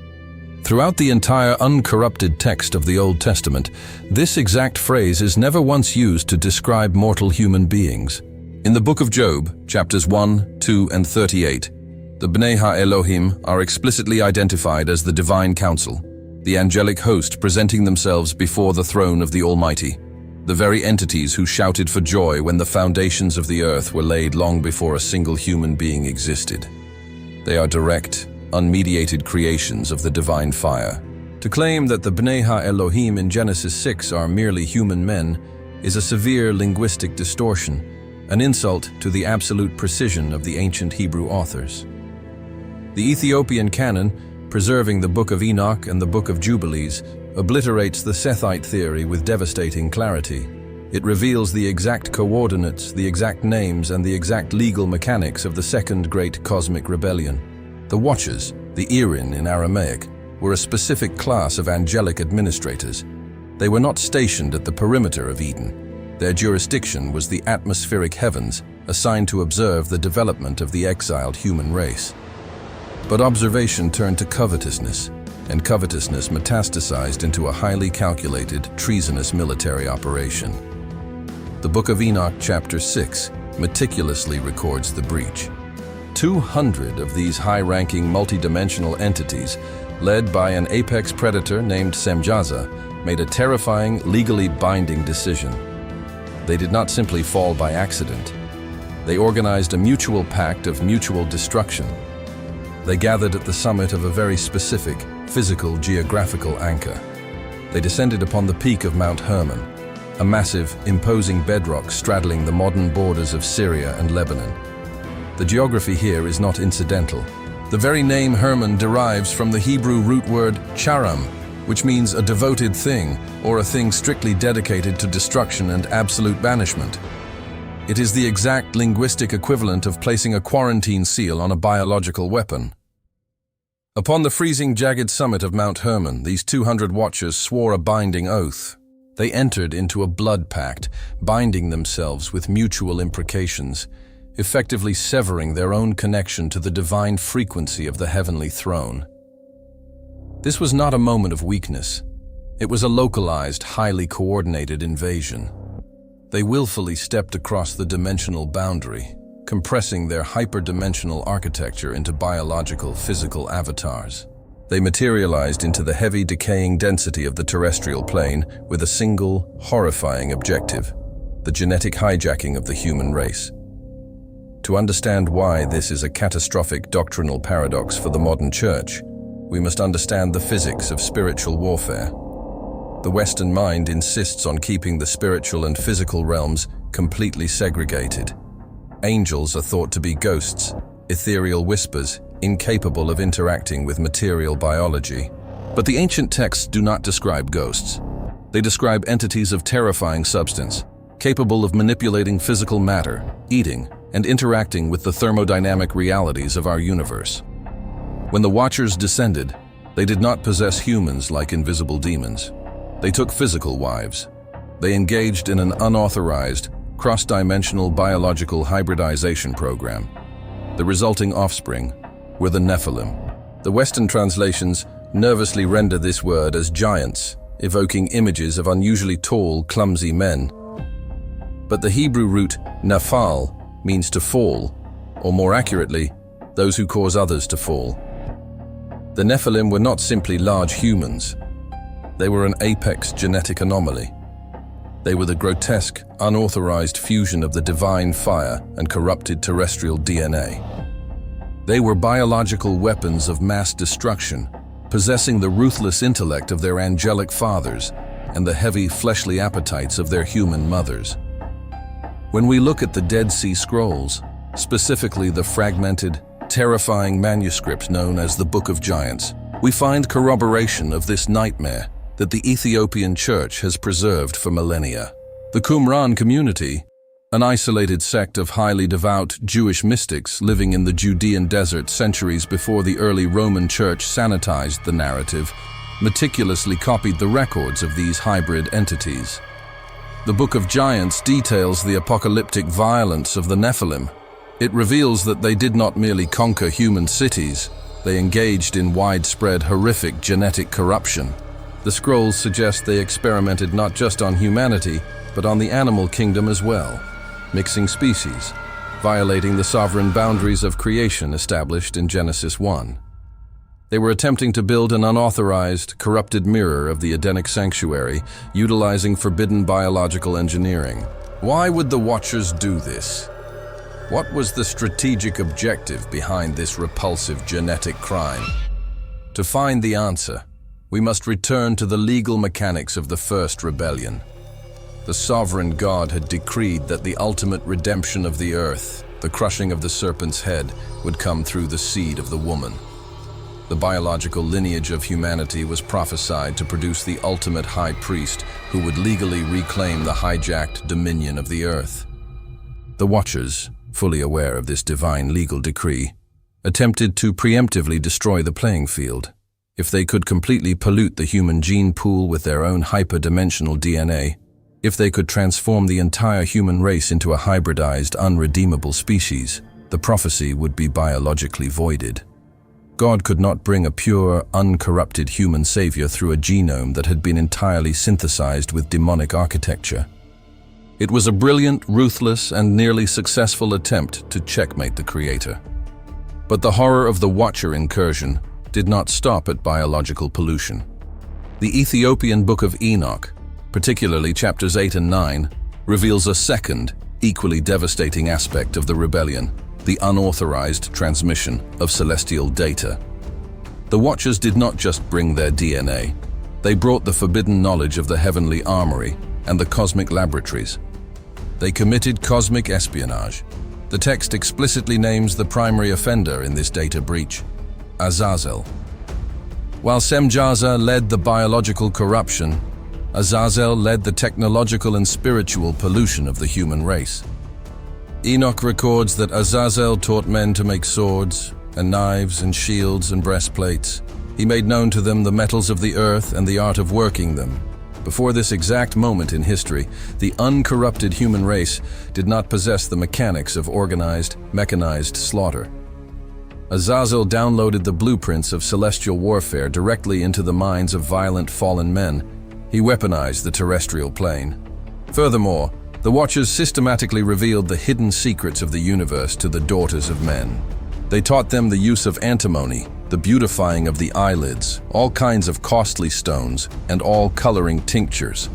Throughout the entire uncorrupted text of the Old Testament, this exact phrase is never once used to describe mortal human beings. In the Book of Job, chapters 1, 2, and 38, the Bnei Ha-Elohim are explicitly identified as the divine council, the angelic host presenting themselves before the throne of the Almighty, the very entities who shouted for joy when the foundations of the earth were laid long before a single human being existed. They are direct, unmediated creations of the divine fire. To claim that the Bnei Ha-Elohim in Genesis 6 are merely human men is a severe linguistic distortion, an insult to the absolute precision of the ancient Hebrew authors. The Ethiopian Canon, preserving the Book of Enoch and the Book of Jubilees, obliterates the Sethite theory with devastating clarity. It reveals the exact coordinates, the exact names, and the exact legal mechanics of the second great cosmic rebellion. The Watchers, the Erin in Aramaic, were a specific class of angelic administrators. They were not stationed at the perimeter of Eden. Their jurisdiction was the atmospheric heavens, assigned to observe the development of the exiled human race. But observation turned to covetousness, and covetousness metastasized into a highly calculated, treasonous military operation. The Book of Enoch, chapter 6, meticulously records the breach. 200 of these high-ranking multidimensional entities, led by an apex predator named Semjaza, made a terrifying, legally binding decision. They did not simply fall by accident. They organized a mutual pact of mutual destruction. They gathered at the summit of a very specific, physical, geographical anchor. They descended upon the peak of Mount Hermon, a massive, imposing bedrock straddling the modern borders of Syria and Lebanon. The geography here is not incidental. The very name Hermon derives from the Hebrew root word charam, which means a devoted thing, or a thing strictly dedicated to destruction and absolute banishment. It is the exact linguistic equivalent of placing a quarantine seal on a biological weapon. Upon the freezing, jagged summit of Mount Hermon, these 200 watchers swore a binding oath. They entered into a blood pact, binding themselves with mutual imprecations, effectively severing their own connection to the divine frequency of the heavenly throne. This was not a moment of weakness. It was a localized, highly coordinated invasion. They willfully stepped across the dimensional boundary, compressing their hyperdimensional architecture into biological, physical avatars. They materialized into the heavy, decaying density of the terrestrial plane with a single, horrifying objective: the genetic hijacking of the human race. To understand why this is a catastrophic doctrinal paradox for the modern church, we must understand the physics of spiritual warfare. The Western mind insists on keeping the spiritual and physical realms completely segregated. Angels are thought to be ghosts, ethereal whispers, incapable of interacting with material biology. But the ancient texts do not describe ghosts. They describe entities of terrifying substance, capable of manipulating physical matter, eating, and interacting with the thermodynamic realities of our universe. When the Watchers descended, they did not possess humans like invisible demons. They took physical wives. They engaged in an unauthorized, cross-dimensional biological hybridization program. The resulting offspring were the Nephilim. The Western translations nervously render this word as giants, evoking images of unusually tall, clumsy men. But the Hebrew root nafal means to fall, or more accurately, those who cause others to fall. The Nephilim were not simply large humans. They were an apex genetic anomaly. They were the grotesque, unauthorized fusion of the divine fire and corrupted terrestrial DNA. They were biological weapons of mass destruction, possessing the ruthless intellect of their angelic fathers and the heavy fleshly appetites of their human mothers. When we look at the Dead Sea Scrolls, specifically the fragmented, terrifying manuscript known as the Book of Giants, we find corroboration of this nightmare that the Ethiopian church has preserved for millennia. The Qumran community, an isolated sect of highly devout Jewish mystics living in the Judean desert centuries before the early Roman church sanitized the narrative, meticulously copied the records of these hybrid entities. The Book of Giants details the apocalyptic violence of the Nephilim, It reveals that they did not merely conquer human cities, they engaged in widespread, horrific genetic corruption. The scrolls suggest they experimented not just on humanity, but on the animal kingdom as well, mixing species, violating the sovereign boundaries of creation established in Genesis 1. They were attempting to build an unauthorized, corrupted mirror of the Edenic sanctuary, utilizing forbidden biological engineering. Why would the Watchers do this? What was the strategic objective behind this repulsive genetic crime? To find the answer, we must return to the legal mechanics of the first rebellion. The sovereign God had decreed that the ultimate redemption of the earth, the crushing of the serpent's head, would come through the seed of the woman. The biological lineage of humanity was prophesied to produce the ultimate high priest who would legally reclaim the hijacked dominion of the earth. The Watchers, fully aware of this divine legal decree, attempted to preemptively destroy the playing field. If they could completely pollute the human gene pool with their own hyperdimensional DNA, if they could transform the entire human race into a hybridized, unredeemable species, the prophecy would be biologically voided. God could not bring a pure, uncorrupted human savior through a genome that had been entirely synthesized with demonic architecture. It was a brilliant, ruthless, and nearly successful attempt to checkmate the Creator. But the horror of the Watcher incursion did not stop at biological pollution. The Ethiopian Book of Enoch, particularly chapters 8 and 9, reveals a second, equally devastating aspect of the rebellion: the unauthorized transmission of celestial data. The Watchers did not just bring their DNA, they brought the forbidden knowledge of the heavenly armory and the cosmic laboratories. They committed cosmic espionage. The text explicitly names the primary offender in this data breach: Azazel. While Semjaza led the biological corruption, Azazel led the technological and spiritual pollution of the human race. Enoch records that Azazel taught men to make swords and knives and shields and breastplates. He made known to them the metals of the earth and the art of working them. Before this exact moment in history, the uncorrupted human race did not possess the mechanics of organized, mechanized slaughter. Azazel downloaded the blueprints of celestial warfare directly into the minds of violent fallen men. He weaponized the terrestrial plane. Furthermore, the Watchers systematically revealed the hidden secrets of the universe to the daughters of men. They taught them the use of antimony, the beautifying of the eyelids, all kinds of costly stones, and all coloring tinctures.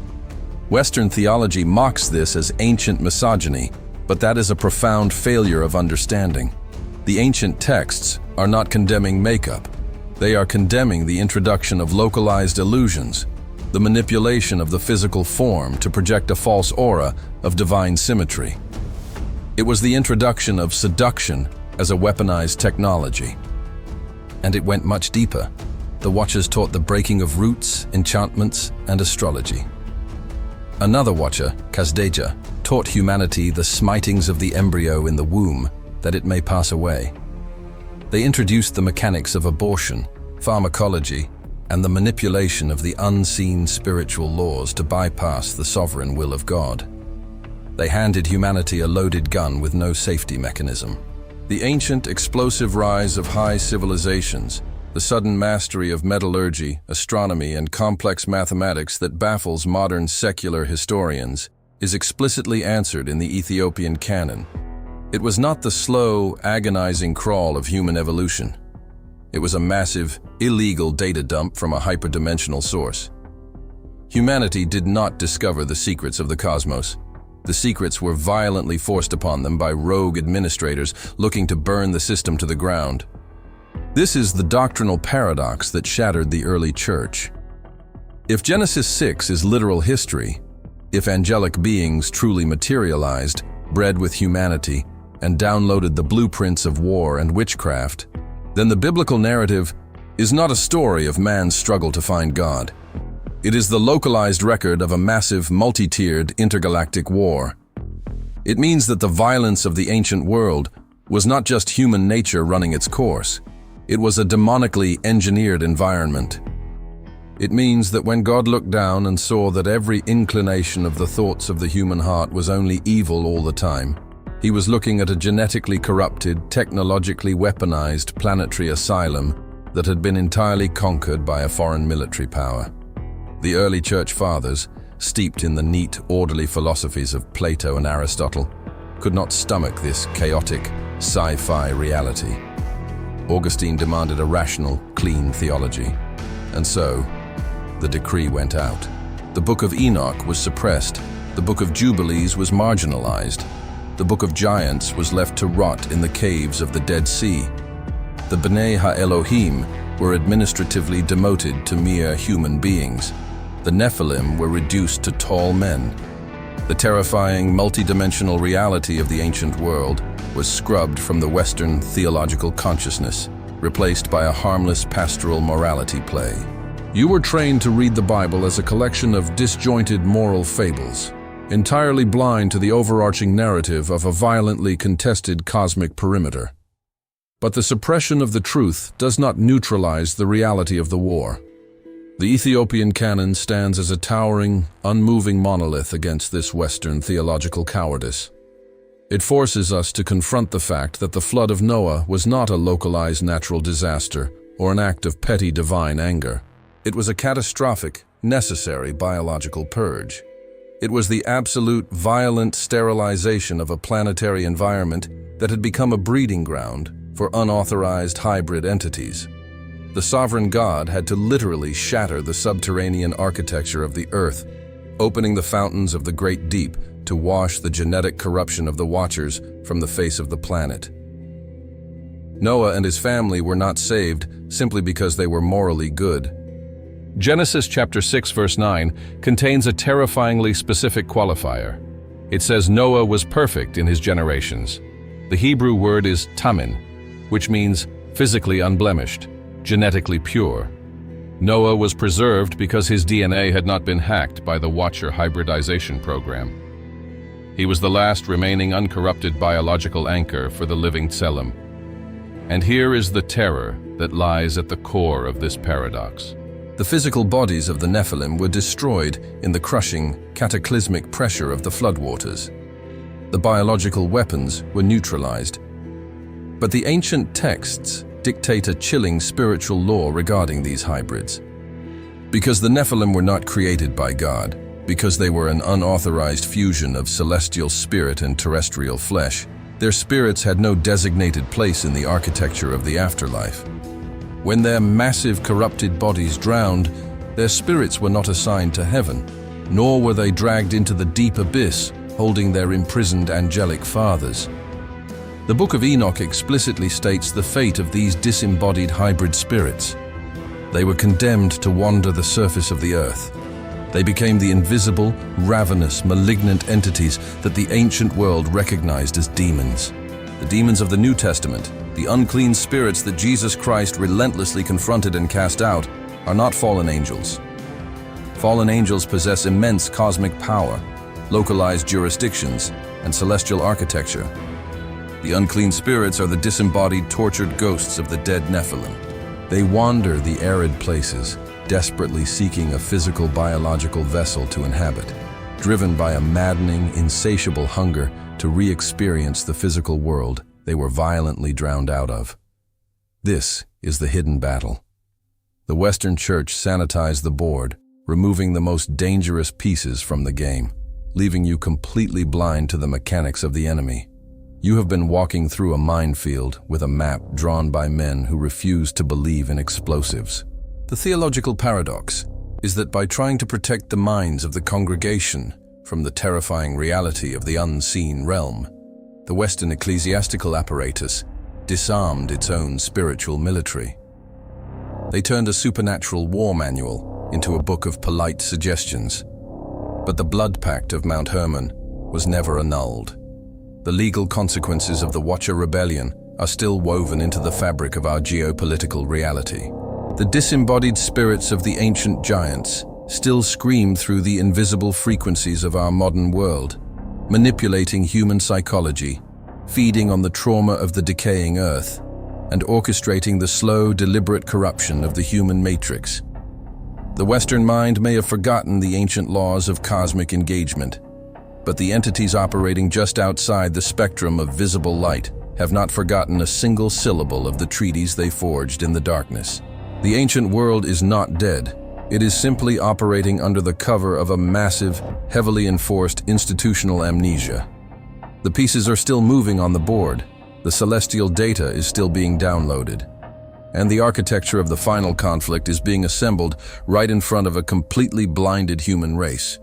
Western theology mocks this as ancient misogyny, but that is a profound failure of understanding. The ancient texts are not condemning makeup. They are condemning the introduction of localized illusions, the manipulation of the physical form to project a false aura of divine symmetry. It was the introduction of seduction as a weaponized technology. And it went much deeper. The Watchers taught the breaking of roots, enchantments, and astrology. Another Watcher, Kazdeja, taught humanity the smitings of the embryo in the womb, that it may pass away. They introduced the mechanics of abortion, pharmacology, and the manipulation of the unseen spiritual laws to bypass the sovereign will of God. They handed humanity a loaded gun with no safety mechanism. The ancient explosive rise of high civilizations, the sudden mastery of metallurgy, astronomy, and complex mathematics that baffles modern secular historians, is explicitly answered in the Ethiopian Canon. It was not the slow, agonizing crawl of human evolution. It was a massive, illegal data dump from a hyperdimensional source. Humanity did not discover the secrets of the cosmos. The secrets were violently forced upon them by rogue administrators looking to burn the system to the ground. This is the doctrinal paradox that shattered the early church. If Genesis 6 is literal history, if angelic beings truly materialized, bred with humanity, and downloaded the blueprints of war and witchcraft, then the biblical narrative is not a story of man's struggle to find God. It is the localized record of a massive, multi-tiered, intergalactic war. It means that the violence of the ancient world was not just human nature running its course. It was a demonically engineered environment. It means that when God looked down and saw that every inclination of the thoughts of the human heart was only evil all the time, He was looking at a genetically corrupted, technologically weaponized planetary asylum that had been entirely conquered by a foreign military power. The early church fathers, steeped in the neat, orderly philosophies of Plato and Aristotle, could not stomach this chaotic, sci-fi reality. Augustine demanded a rational, clean theology. And so, the decree went out. The Book of Enoch was suppressed. The Book of Jubilees was marginalized. The Book of Giants was left to rot in the caves of the Dead Sea. The B'nai Ha-Elohim were administratively demoted to mere human beings. The Nephilim were reduced to tall men. The terrifying, multidimensional reality of the ancient world was scrubbed from the Western theological consciousness, replaced by a harmless pastoral morality play. You were trained to read the Bible as a collection of disjointed moral fables, entirely blind to the overarching narrative of a violently contested cosmic perimeter. But the suppression of the truth does not neutralize the reality of the war. The Ethiopian Canon stands as a towering, unmoving monolith against this Western theological cowardice. It forces us to confront the fact that the flood of Noah was not a localized natural disaster or an act of petty divine anger. It was a catastrophic, necessary biological purge. It was the absolute, violent sterilization of a planetary environment that had become a breeding ground for unauthorized hybrid entities. The sovereign God had to literally shatter the subterranean architecture of the earth, opening the fountains of the great deep to wash the genetic corruption of the Watchers from the face of the planet. Noah and his family were not saved simply because they were morally good. Genesis chapter 6 verse 9 contains a terrifyingly specific qualifier. It says Noah was perfect in his generations. The Hebrew word is tamin, which means physically unblemished, genetically pure. Noah was preserved because his DNA had not been hacked by the Watcher hybridization program. He was the last remaining uncorrupted biological anchor for the living Tselem. And here is the terror that lies at the core of this paradox. The physical bodies of the Nephilim were destroyed in the crushing, cataclysmic pressure of the floodwaters. The biological weapons were neutralized. But the ancient texts dictate a chilling spiritual law regarding these hybrids. Because the Nephilim were not created by God, because they were an unauthorized fusion of celestial spirit and terrestrial flesh, their spirits had no designated place in the architecture of the afterlife. When their massive corrupted bodies drowned, their spirits were not assigned to heaven, nor were they dragged into the deep abyss, holding their imprisoned angelic fathers. The Book of Enoch explicitly states the fate of these disembodied hybrid spirits. They were condemned to wander the surface of the earth. They became the invisible, ravenous, malignant entities that the ancient world recognized as demons. The demons of the New Testament, the unclean spirits that Jesus Christ relentlessly confronted and cast out, are not fallen angels. Fallen angels possess immense cosmic power, localized jurisdictions, and celestial architecture. The unclean spirits are the disembodied, tortured ghosts of the dead Nephilim. They wander the arid places, desperately seeking a physical, biological vessel to inhabit, driven by a maddening, insatiable hunger to re-experience the physical world they were violently drowned out of. This is the hidden battle. The Western Church sanitized the board, removing the most dangerous pieces from the game, leaving you completely blind to the mechanics of the enemy. You have been walking through a minefield with a map drawn by men who refuse to believe in explosives. The theological paradox is that by trying to protect the minds of the congregation from the terrifying reality of the unseen realm, the Western ecclesiastical apparatus disarmed its own spiritual military. They turned a supernatural war manual into a book of polite suggestions. But the blood pact of Mount Hermon was never annulled. The legal consequences of the Watcher rebellion are still woven into the fabric of our geopolitical reality. The disembodied spirits of the ancient giants still scream through the invisible frequencies of our modern world, manipulating human psychology, feeding on the trauma of the decaying earth, and orchestrating the slow, deliberate corruption of the human matrix. The Western mind may have forgotten the ancient laws of cosmic engagement, But the entities operating just outside the spectrum of visible light have not forgotten a single syllable of the treaties they forged in the darkness. The ancient world is not dead. It is simply operating under the cover of a massive, heavily enforced institutional amnesia. The pieces are still moving on the board, the celestial data is still being downloaded, and the architecture of the final conflict is being assembled right in front of a completely blinded human race.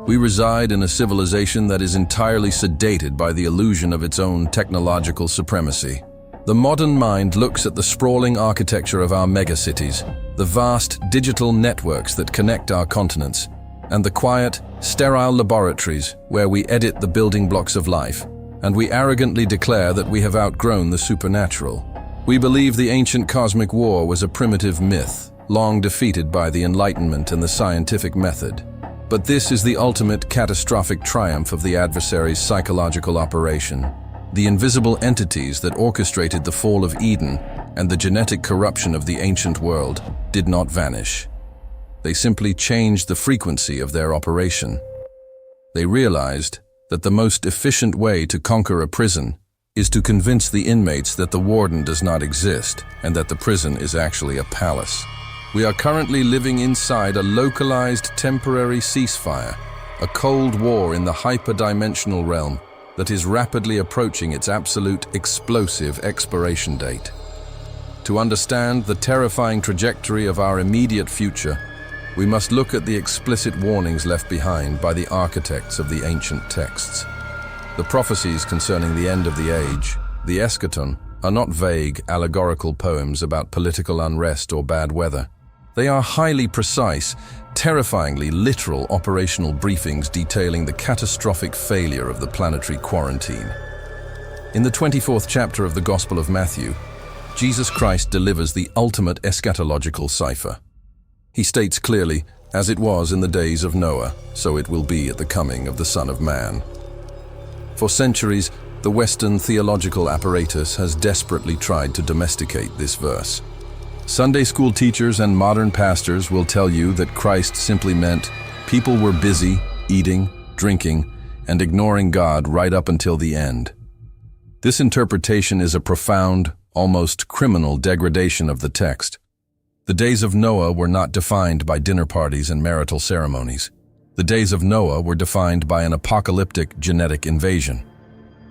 We reside in a civilization that is entirely sedated by the illusion of its own technological supremacy. The modern mind looks at the sprawling architecture of our megacities, the vast digital networks that connect our continents, and the quiet, sterile laboratories where we edit the building blocks of life, and we arrogantly declare that we have outgrown the supernatural. We believe the ancient cosmic war was a primitive myth, long defeated by the Enlightenment and the scientific method. But this is the ultimate catastrophic triumph of the adversary's psychological operation. The invisible entities that orchestrated the fall of Eden and the genetic corruption of the ancient world did not vanish. They simply changed the frequency of their operation. They realized that the most efficient way to conquer a prison is to convince the inmates that the warden does not exist and that the prison is actually a palace. We are currently living inside a localized temporary ceasefire, a cold war in the hyperdimensional realm that is rapidly approaching its absolute explosive expiration date. To understand the terrifying trajectory of our immediate future, we must look at the explicit warnings left behind by the architects of the ancient texts. The prophecies concerning the end of the age, the eschaton, are not vague, allegorical poems about political unrest or bad weather. They are highly precise, terrifyingly literal operational briefings detailing the catastrophic failure of the planetary quarantine. In the 24th chapter of the Gospel of Matthew, Jesus Christ delivers the ultimate eschatological cipher. He states clearly, "As it was in the days of Noah, so it will be at the coming of the Son of Man." For centuries, the Western theological apparatus has desperately tried to domesticate this verse. Sunday school teachers and modern pastors will tell you that Christ simply meant people were busy, eating, drinking, and ignoring God right up until the end. This interpretation is a profound, almost criminal degradation of the text. The days of Noah were not defined by dinner parties and marital ceremonies. The days of Noah were defined by an apocalyptic genetic invasion.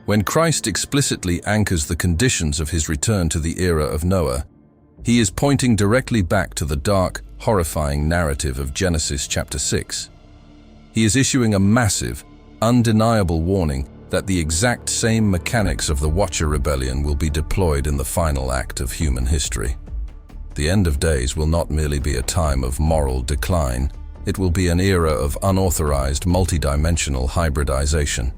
When Christ explicitly anchors the conditions of his return to the era of Noah, he is pointing directly back to the dark, horrifying narrative of Genesis chapter 6. He is issuing a massive, undeniable warning that the exact same mechanics of the Watcher Rebellion will be deployed in the final act of human history. The end of days will not merely be a time of moral decline, it will be an era of unauthorized, multidimensional hybridization.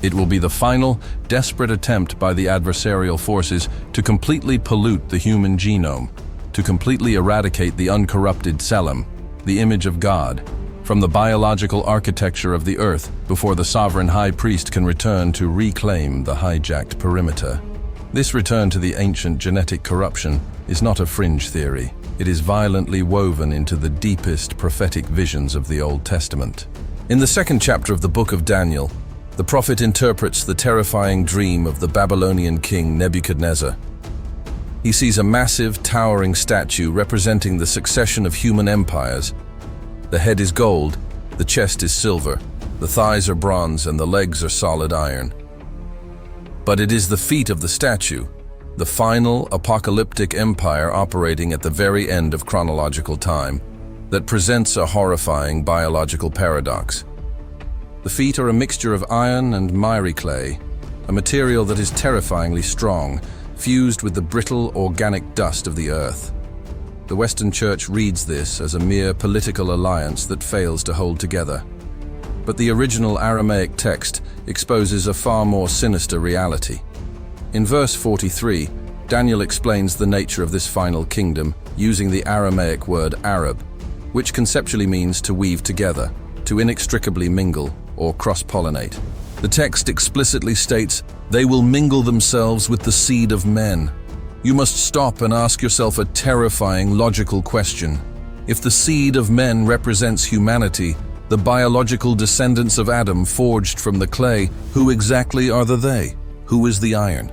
It will be the final, desperate attempt by the adversarial forces to completely pollute the human genome, to completely eradicate the uncorrupted Selim, the image of God, from the biological architecture of the earth before the sovereign high priest can return to reclaim the hijacked perimeter. This return to the ancient genetic corruption is not a fringe theory. It is violently woven into the deepest prophetic visions of the Old Testament. In the second chapter of the Book of Daniel, the prophet interprets the terrifying dream of the Babylonian king Nebuchadnezzar. He sees a massive, towering statue representing the succession of human empires. The head is gold, the chest is silver, the thighs are bronze, and the legs are solid iron. But it is the feet of the statue, the final apocalyptic empire operating at the very end of chronological time, that presents a horrifying biological paradox. The feet are a mixture of iron and miry clay, a material that is terrifyingly strong, fused with the brittle organic dust of the earth. The Western Church reads this as a mere political alliance that fails to hold together. But the original Aramaic text exposes a far more sinister reality. In verse 43, Daniel explains the nature of this final kingdom using the Aramaic word Arab, which conceptually means to weave together, to inextricably mingle, or cross-pollinate. The text explicitly states, "They will mingle themselves with the seed of men." You must stop and ask yourself a terrifying logical question. If the seed of men represents humanity, The biological descendants of Adam forged from the clay. Who exactly are the they? Who is the iron?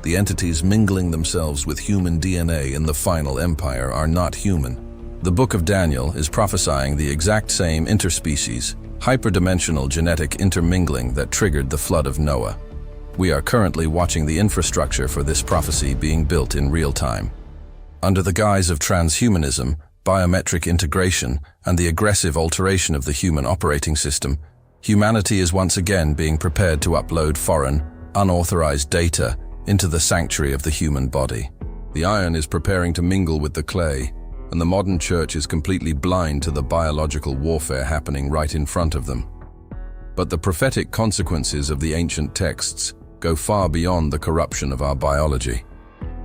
The entities mingling themselves with human DNA in the final empire are not human. The Book of Daniel is prophesying the exact same interspecies, hyperdimensional genetic intermingling that triggered the flood of Noah. We are currently watching the infrastructure for this prophecy being built in real time. Under the guise of transhumanism, biometric integration, and the aggressive alteration of the human operating system, humanity is once again being prepared to upload foreign, unauthorized data into the sanctuary of the human body. The iron is preparing to mingle with the clay, and the modern church is completely blind to the biological warfare happening right in front of them. But the prophetic consequences of the ancient texts go far beyond the corruption of our biology.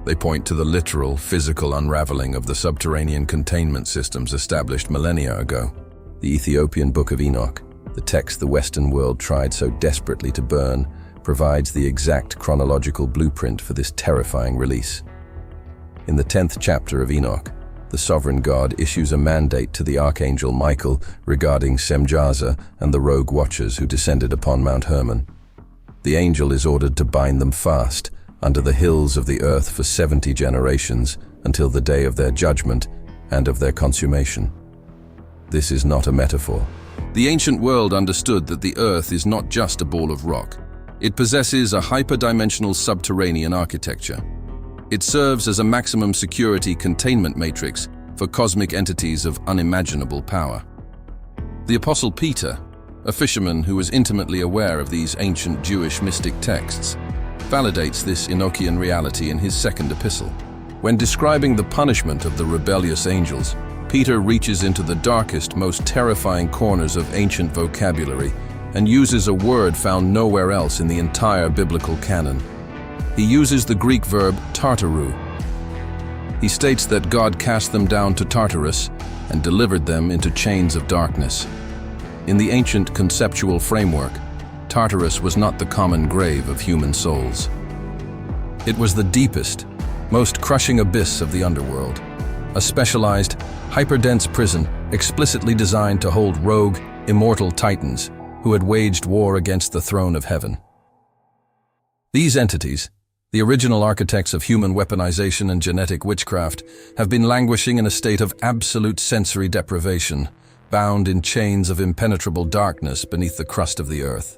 They point to the literal, physical unraveling of the subterranean containment systems established millennia ago. The Ethiopian Book of Enoch, the text the Western world tried so desperately to burn, provides the exact chronological blueprint for this terrifying release. In the 10th chapter of Enoch, the sovereign God issues a mandate to the archangel Michael regarding Semjaza and the rogue watchers who descended upon Mount Hermon. The angel is ordered to bind them fast under the hills of the earth for 70 generations until the day of their judgment and of their consummation. This is not a metaphor. The ancient world understood that the earth is not just a ball of rock. It possesses a hyperdimensional subterranean architecture. It serves as a maximum security containment matrix for cosmic entities of unimaginable power. The Apostle Peter, a fisherman who was intimately aware of these ancient Jewish mystic texts, validates this Enochian reality in his second epistle. When describing the punishment of the rebellious angels, Peter reaches into the darkest, most terrifying corners of ancient vocabulary and uses a word found nowhere else in the entire biblical canon. He uses the Greek verb tartaru. He states that God cast them down to Tartarus and delivered them into chains of darkness. In the ancient conceptual framework, Tartarus was not the common grave of human souls. It was the deepest, most crushing abyss of the underworld, a specialized, hyperdense prison explicitly designed to hold rogue, immortal titans who had waged war against the throne of heaven. These entities, the original architects of human weaponization and genetic witchcraft, have been languishing in a state of absolute sensory deprivation, bound in chains of impenetrable darkness beneath the crust of the earth.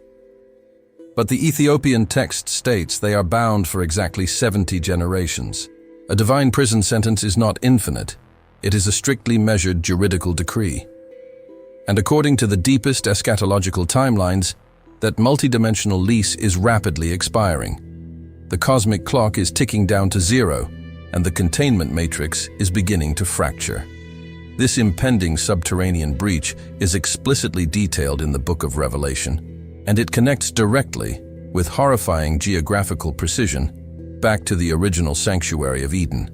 But the Ethiopian text states they are bound for exactly 70 generations. A divine prison sentence is not infinite. It is a strictly measured juridical decree. And according to the deepest eschatological timelines, that multidimensional lease is rapidly expiring. The cosmic clock is ticking down to zero, and the containment matrix is beginning to fracture. This impending subterranean breach is explicitly detailed in the Book of Revelation, and it connects directly, with horrifying geographical precision, back to the original sanctuary of Eden.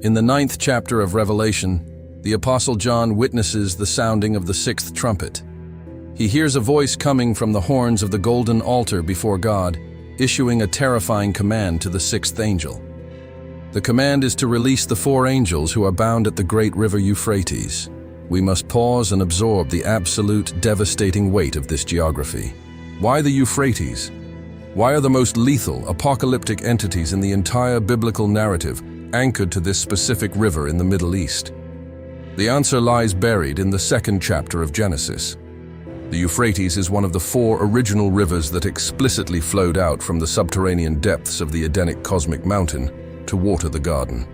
In the 9th chapter of Revelation, the Apostle John witnesses the sounding of the 6th trumpet. He hears a voice coming from the horns of the golden altar before God, issuing a terrifying command to the 6th angel. The command is to release the 4 angels who are bound at the great river Euphrates. We must pause and absorb the absolute, devastating weight of this geography. Why the Euphrates? Why are the most lethal, apocalyptic entities in the entire biblical narrative anchored to this specific river in the Middle East? The answer lies buried in the 2nd chapter of Genesis. The Euphrates is one of the 4 original rivers that explicitly flowed out from the subterranean depths of the Edenic cosmic mountain to water the garden.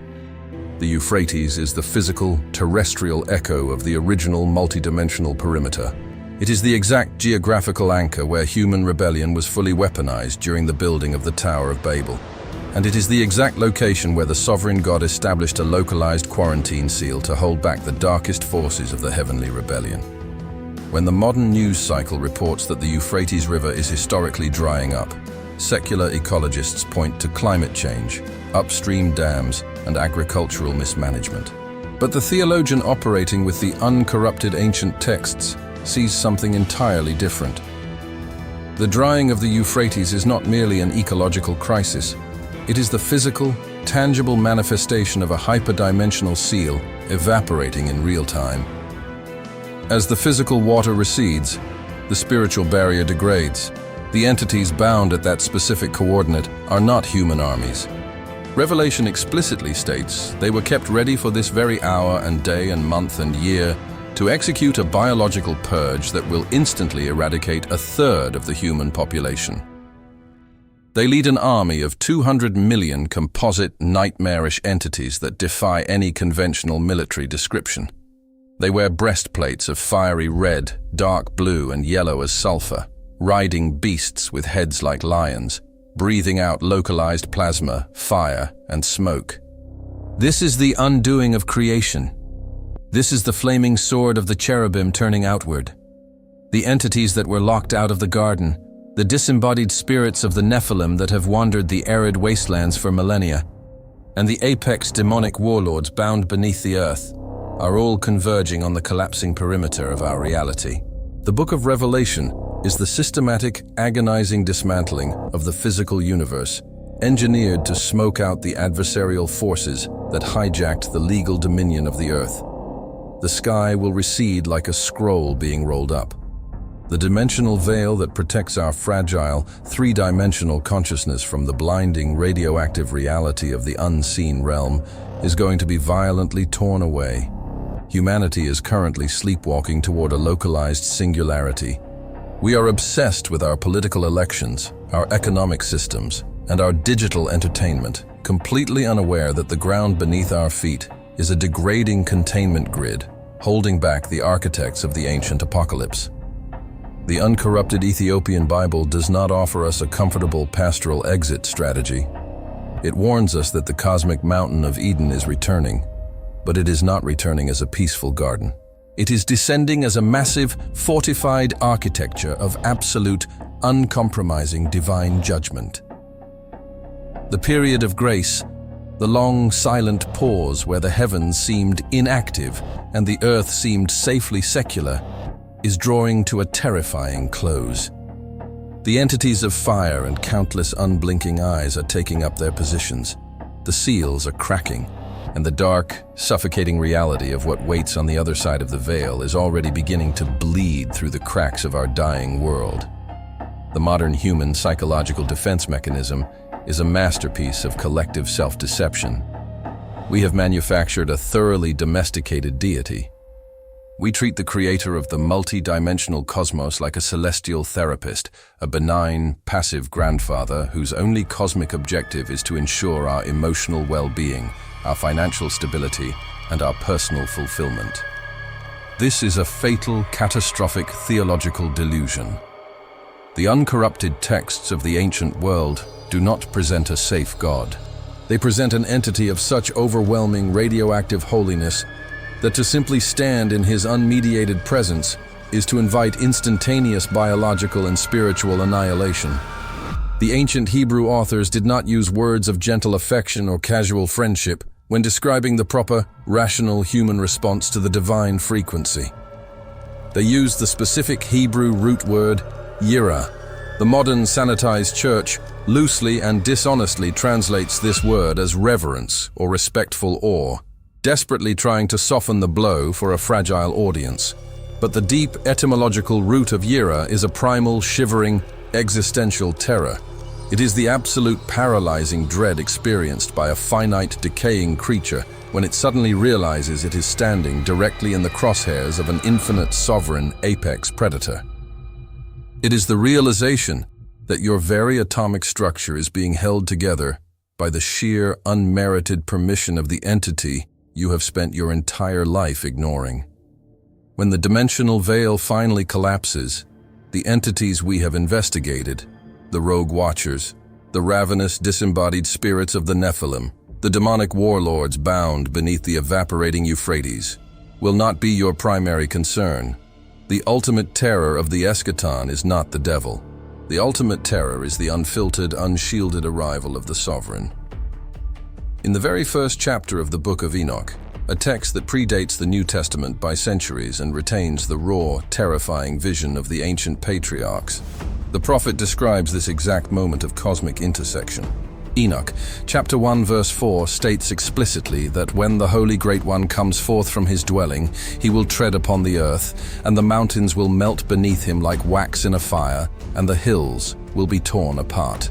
The Euphrates is the physical, terrestrial echo of the original multidimensional perimeter. It is the exact geographical anchor where human rebellion was fully weaponized during the building of the Tower of Babel. And it is the exact location where the sovereign God established a localized quarantine seal to hold back the darkest forces of the heavenly rebellion. When the modern news cycle reports that the Euphrates River is historically drying up, secular ecologists point to climate change, upstream dams, and agricultural mismanagement. But the theologian operating with the uncorrupted ancient texts sees something entirely different. The drying of the Euphrates is not merely an ecological crisis. It is the physical, tangible manifestation of a hyperdimensional seal evaporating in real time. As the physical water recedes, the spiritual barrier degrades. The entities bound at that specific coordinate are not human armies. Revelation explicitly states they were kept ready for this very hour and day and month and year to execute a biological purge that will instantly eradicate a third of the human population. They lead an army of 200 million composite, nightmarish entities that defy any conventional military description. They wear breastplates of fiery red, dark blue, and yellow as sulfur, riding beasts with heads like lions, breathing out localized plasma, fire, and smoke. This is the undoing of creation. This is the flaming sword of the cherubim turning outward. The entities that were locked out of the garden, the disembodied spirits of the Nephilim that have wandered the arid wastelands for millennia, and the apex demonic warlords bound beneath the earth, are all converging on the collapsing perimeter of our reality. The Book of Revelation is the systematic, agonizing dismantling of the physical universe, engineered to smoke out the adversarial forces that hijacked the legal dominion of the earth. The sky will recede like a scroll being rolled up. The dimensional veil that protects our fragile, three-dimensional consciousness from the blinding, radioactive reality of the unseen realm is going to be violently torn away. Humanity is currently sleepwalking toward a localized singularity. We are obsessed with our political elections, our economic systems, and our digital entertainment, completely unaware that the ground beneath our feet is a degrading containment grid, holding back the architects of the ancient apocalypse. The Uncorrupted Ethiopian Bible does not offer us a comfortable pastoral exit strategy. It warns us that the cosmic mountain of Eden is returning, but it is not returning as a peaceful garden. It is descending as a massive, fortified architecture of absolute, uncompromising divine judgment. The period of grace, the long, silent pause where the heavens seemed inactive and the earth seemed safely secular, is drawing to a terrifying close. The entities of fire and countless unblinking eyes are taking up their positions. The seals are cracking, and the dark, suffocating reality of what waits on the other side of the veil is already beginning to bleed through the cracks of our dying world. The modern human psychological defense mechanism is a masterpiece of collective self-deception. We have manufactured a thoroughly domesticated deity. We treat the creator of the multi-dimensional cosmos like a celestial therapist, a benign, passive grandfather whose only cosmic objective is to ensure our emotional well-being, our financial stability, and our personal fulfillment. This is a fatal, catastrophic theological delusion. The uncorrupted texts of the ancient world do not present a safe God. They present an entity of such overwhelming radioactive holiness that to simply stand in his unmediated presence is to invite instantaneous biological and spiritual annihilation. The ancient Hebrew authors did not use words of gentle affection or casual friendship when describing the proper, rational human response to the divine frequency. They used the specific Hebrew root word, yirah. The modern sanitized church loosely and dishonestly translates this word as reverence or respectful awe, desperately trying to soften the blow for a fragile audience. But the deep etymological root of yirah is a primal, shivering, existential terror. It is the absolute paralyzing dread experienced by a finite, decaying creature when it suddenly realizes it is standing directly in the crosshairs of an infinite, sovereign, apex predator. It is the realization that your very atomic structure is being held together by the sheer, unmerited permission of the entity you have spent your entire life ignoring. When the dimensional veil finally collapses, the entities we have investigated, the rogue watchers, the ravenous disembodied spirits of the Nephilim, the demonic warlords bound beneath the evaporating Euphrates, will not be your primary concern. The ultimate terror of the eschaton is not the devil. The ultimate terror is the unfiltered, unshielded arrival of the sovereign. In the very first chapter of the Book of Enoch, a text that predates the New Testament by centuries and retains the raw, terrifying vision of the ancient patriarchs, the prophet describes this exact moment of cosmic intersection. Enoch, chapter 1, verse 4 states explicitly that when the Holy Great One comes forth from his dwelling, he will tread upon the earth, and the mountains will melt beneath him like wax in a fire, and the hills will be torn apart.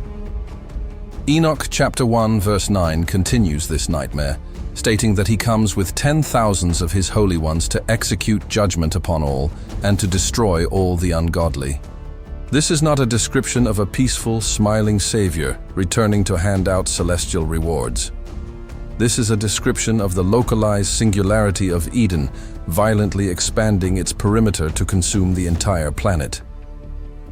Enoch chapter 1, verse 9 continues this nightmare, stating that he comes with 10,000s of his holy ones to execute judgment upon all and to destroy all the ungodly. This is not a description of a peaceful, smiling Savior returning to hand out celestial rewards. This is a description of the localized singularity of Eden, violently expanding its perimeter to consume the entire planet.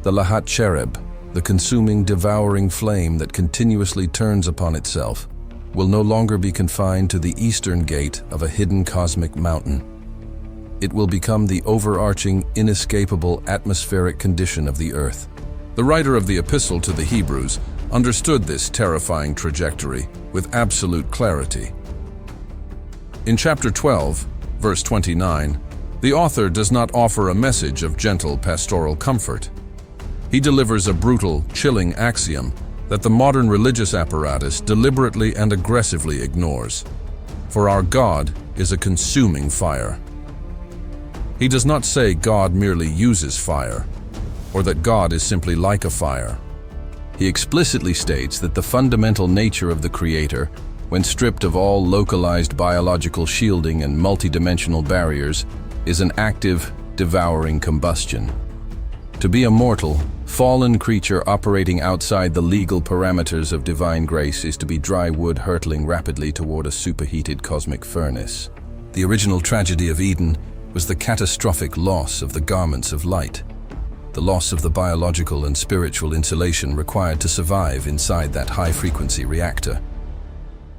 The Lahat Cherub, the consuming, devouring flame that continuously turns upon itself, will no longer be confined to the eastern gate of a hidden cosmic mountain. It will become the overarching, inescapable atmospheric condition of the earth. The writer of the Epistle to the Hebrews understood this terrifying trajectory with absolute clarity. In chapter 12, verse 29, the author does not offer a message of gentle pastoral comfort. He delivers a brutal, chilling axiom that the modern religious apparatus deliberately and aggressively ignores. For our God is a consuming fire. He does not say God merely uses fire, or that God is simply like a fire. He explicitly states that the fundamental nature of the Creator, when stripped of all localized biological shielding and multidimensional barriers, is an active, devouring combustion. To be a mortal, fallen creature operating outside the legal parameters of divine grace is to be dry wood hurtling rapidly toward a superheated cosmic furnace. The original tragedy of Eden was the catastrophic loss of the garments of light, the loss of the biological and spiritual insulation required to survive inside that high-frequency reactor.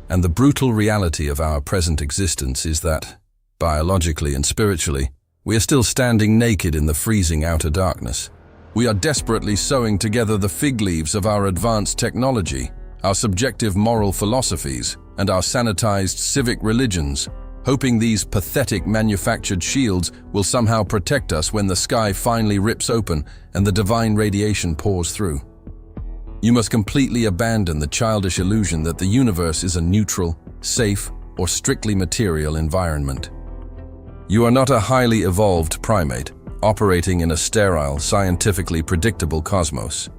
And the brutal reality of our present existence is that, biologically and spiritually, we are still standing naked in the freezing outer darkness. We are desperately sewing together the fig leaves of our advanced technology, our subjective moral philosophies, and our sanitized civic religions, hoping these pathetic manufactured shields will somehow protect us when the sky finally rips open and the divine radiation pours through. You must completely abandon the childish illusion that the universe is a neutral, safe, or strictly material environment. You are not a highly evolved primate, operating in a sterile, scientifically predictable cosmos.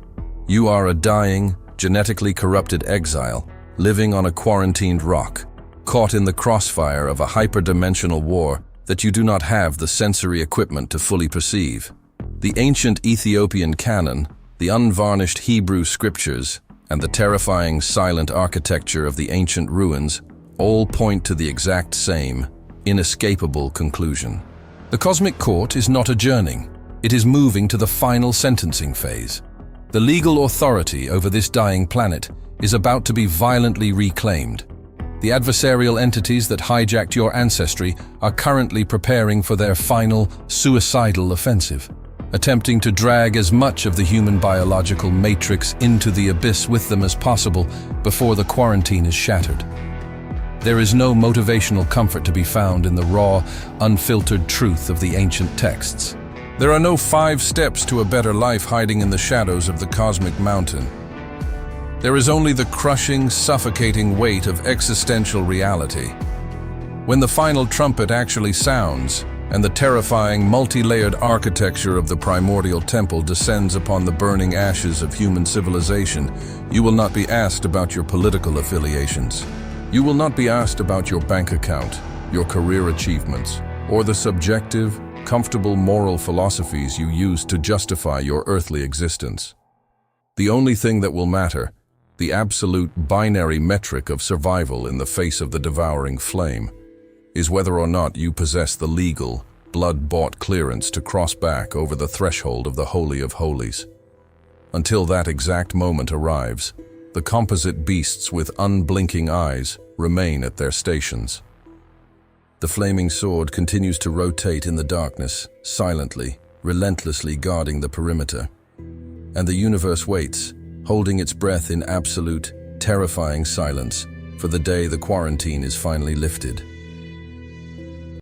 You are a dying, genetically corrupted exile, living on a quarantined rock, caught in the crossfire of a hyperdimensional war that you do not have the sensory equipment to fully perceive. The ancient Ethiopian Canon, the unvarnished Hebrew scriptures, and the terrifying silent architecture of the ancient ruins all point to the exact same, inescapable conclusion. The cosmic court is not adjourning, it is moving to the final sentencing phase. The legal authority over this dying planet is about to be violently reclaimed. The adversarial entities that hijacked your ancestry are currently preparing for their final, suicidal offensive, attempting to drag as much of the human biological matrix into the abyss with them as possible before the quarantine is shattered. There is no motivational comfort to be found in the raw, unfiltered truth of the ancient texts. There are no 5 steps to a better life hiding in the shadows of the cosmic mountain. There is only the crushing, suffocating weight of existential reality. When the final trumpet actually sounds, and the terrifying, multi-layered architecture of the primordial temple descends upon the burning ashes of human civilization, you will not be asked about your political affiliations. You will not be asked about your bank account, your career achievements, or the subjective, comfortable moral philosophies you use to justify your earthly existence. The only thing that will matter, the absolute binary metric of survival in the face of the devouring flame, is whether or not you possess the legal, blood-bought clearance to cross back over the threshold of the Holy of Holies. Until that exact moment arrives, the composite beasts with unblinking eyes remain at their stations. The flaming sword continues to rotate in the darkness, silently, relentlessly guarding the perimeter. And the universe waits, holding its breath in absolute, terrifying silence for the day the quarantine is finally lifted.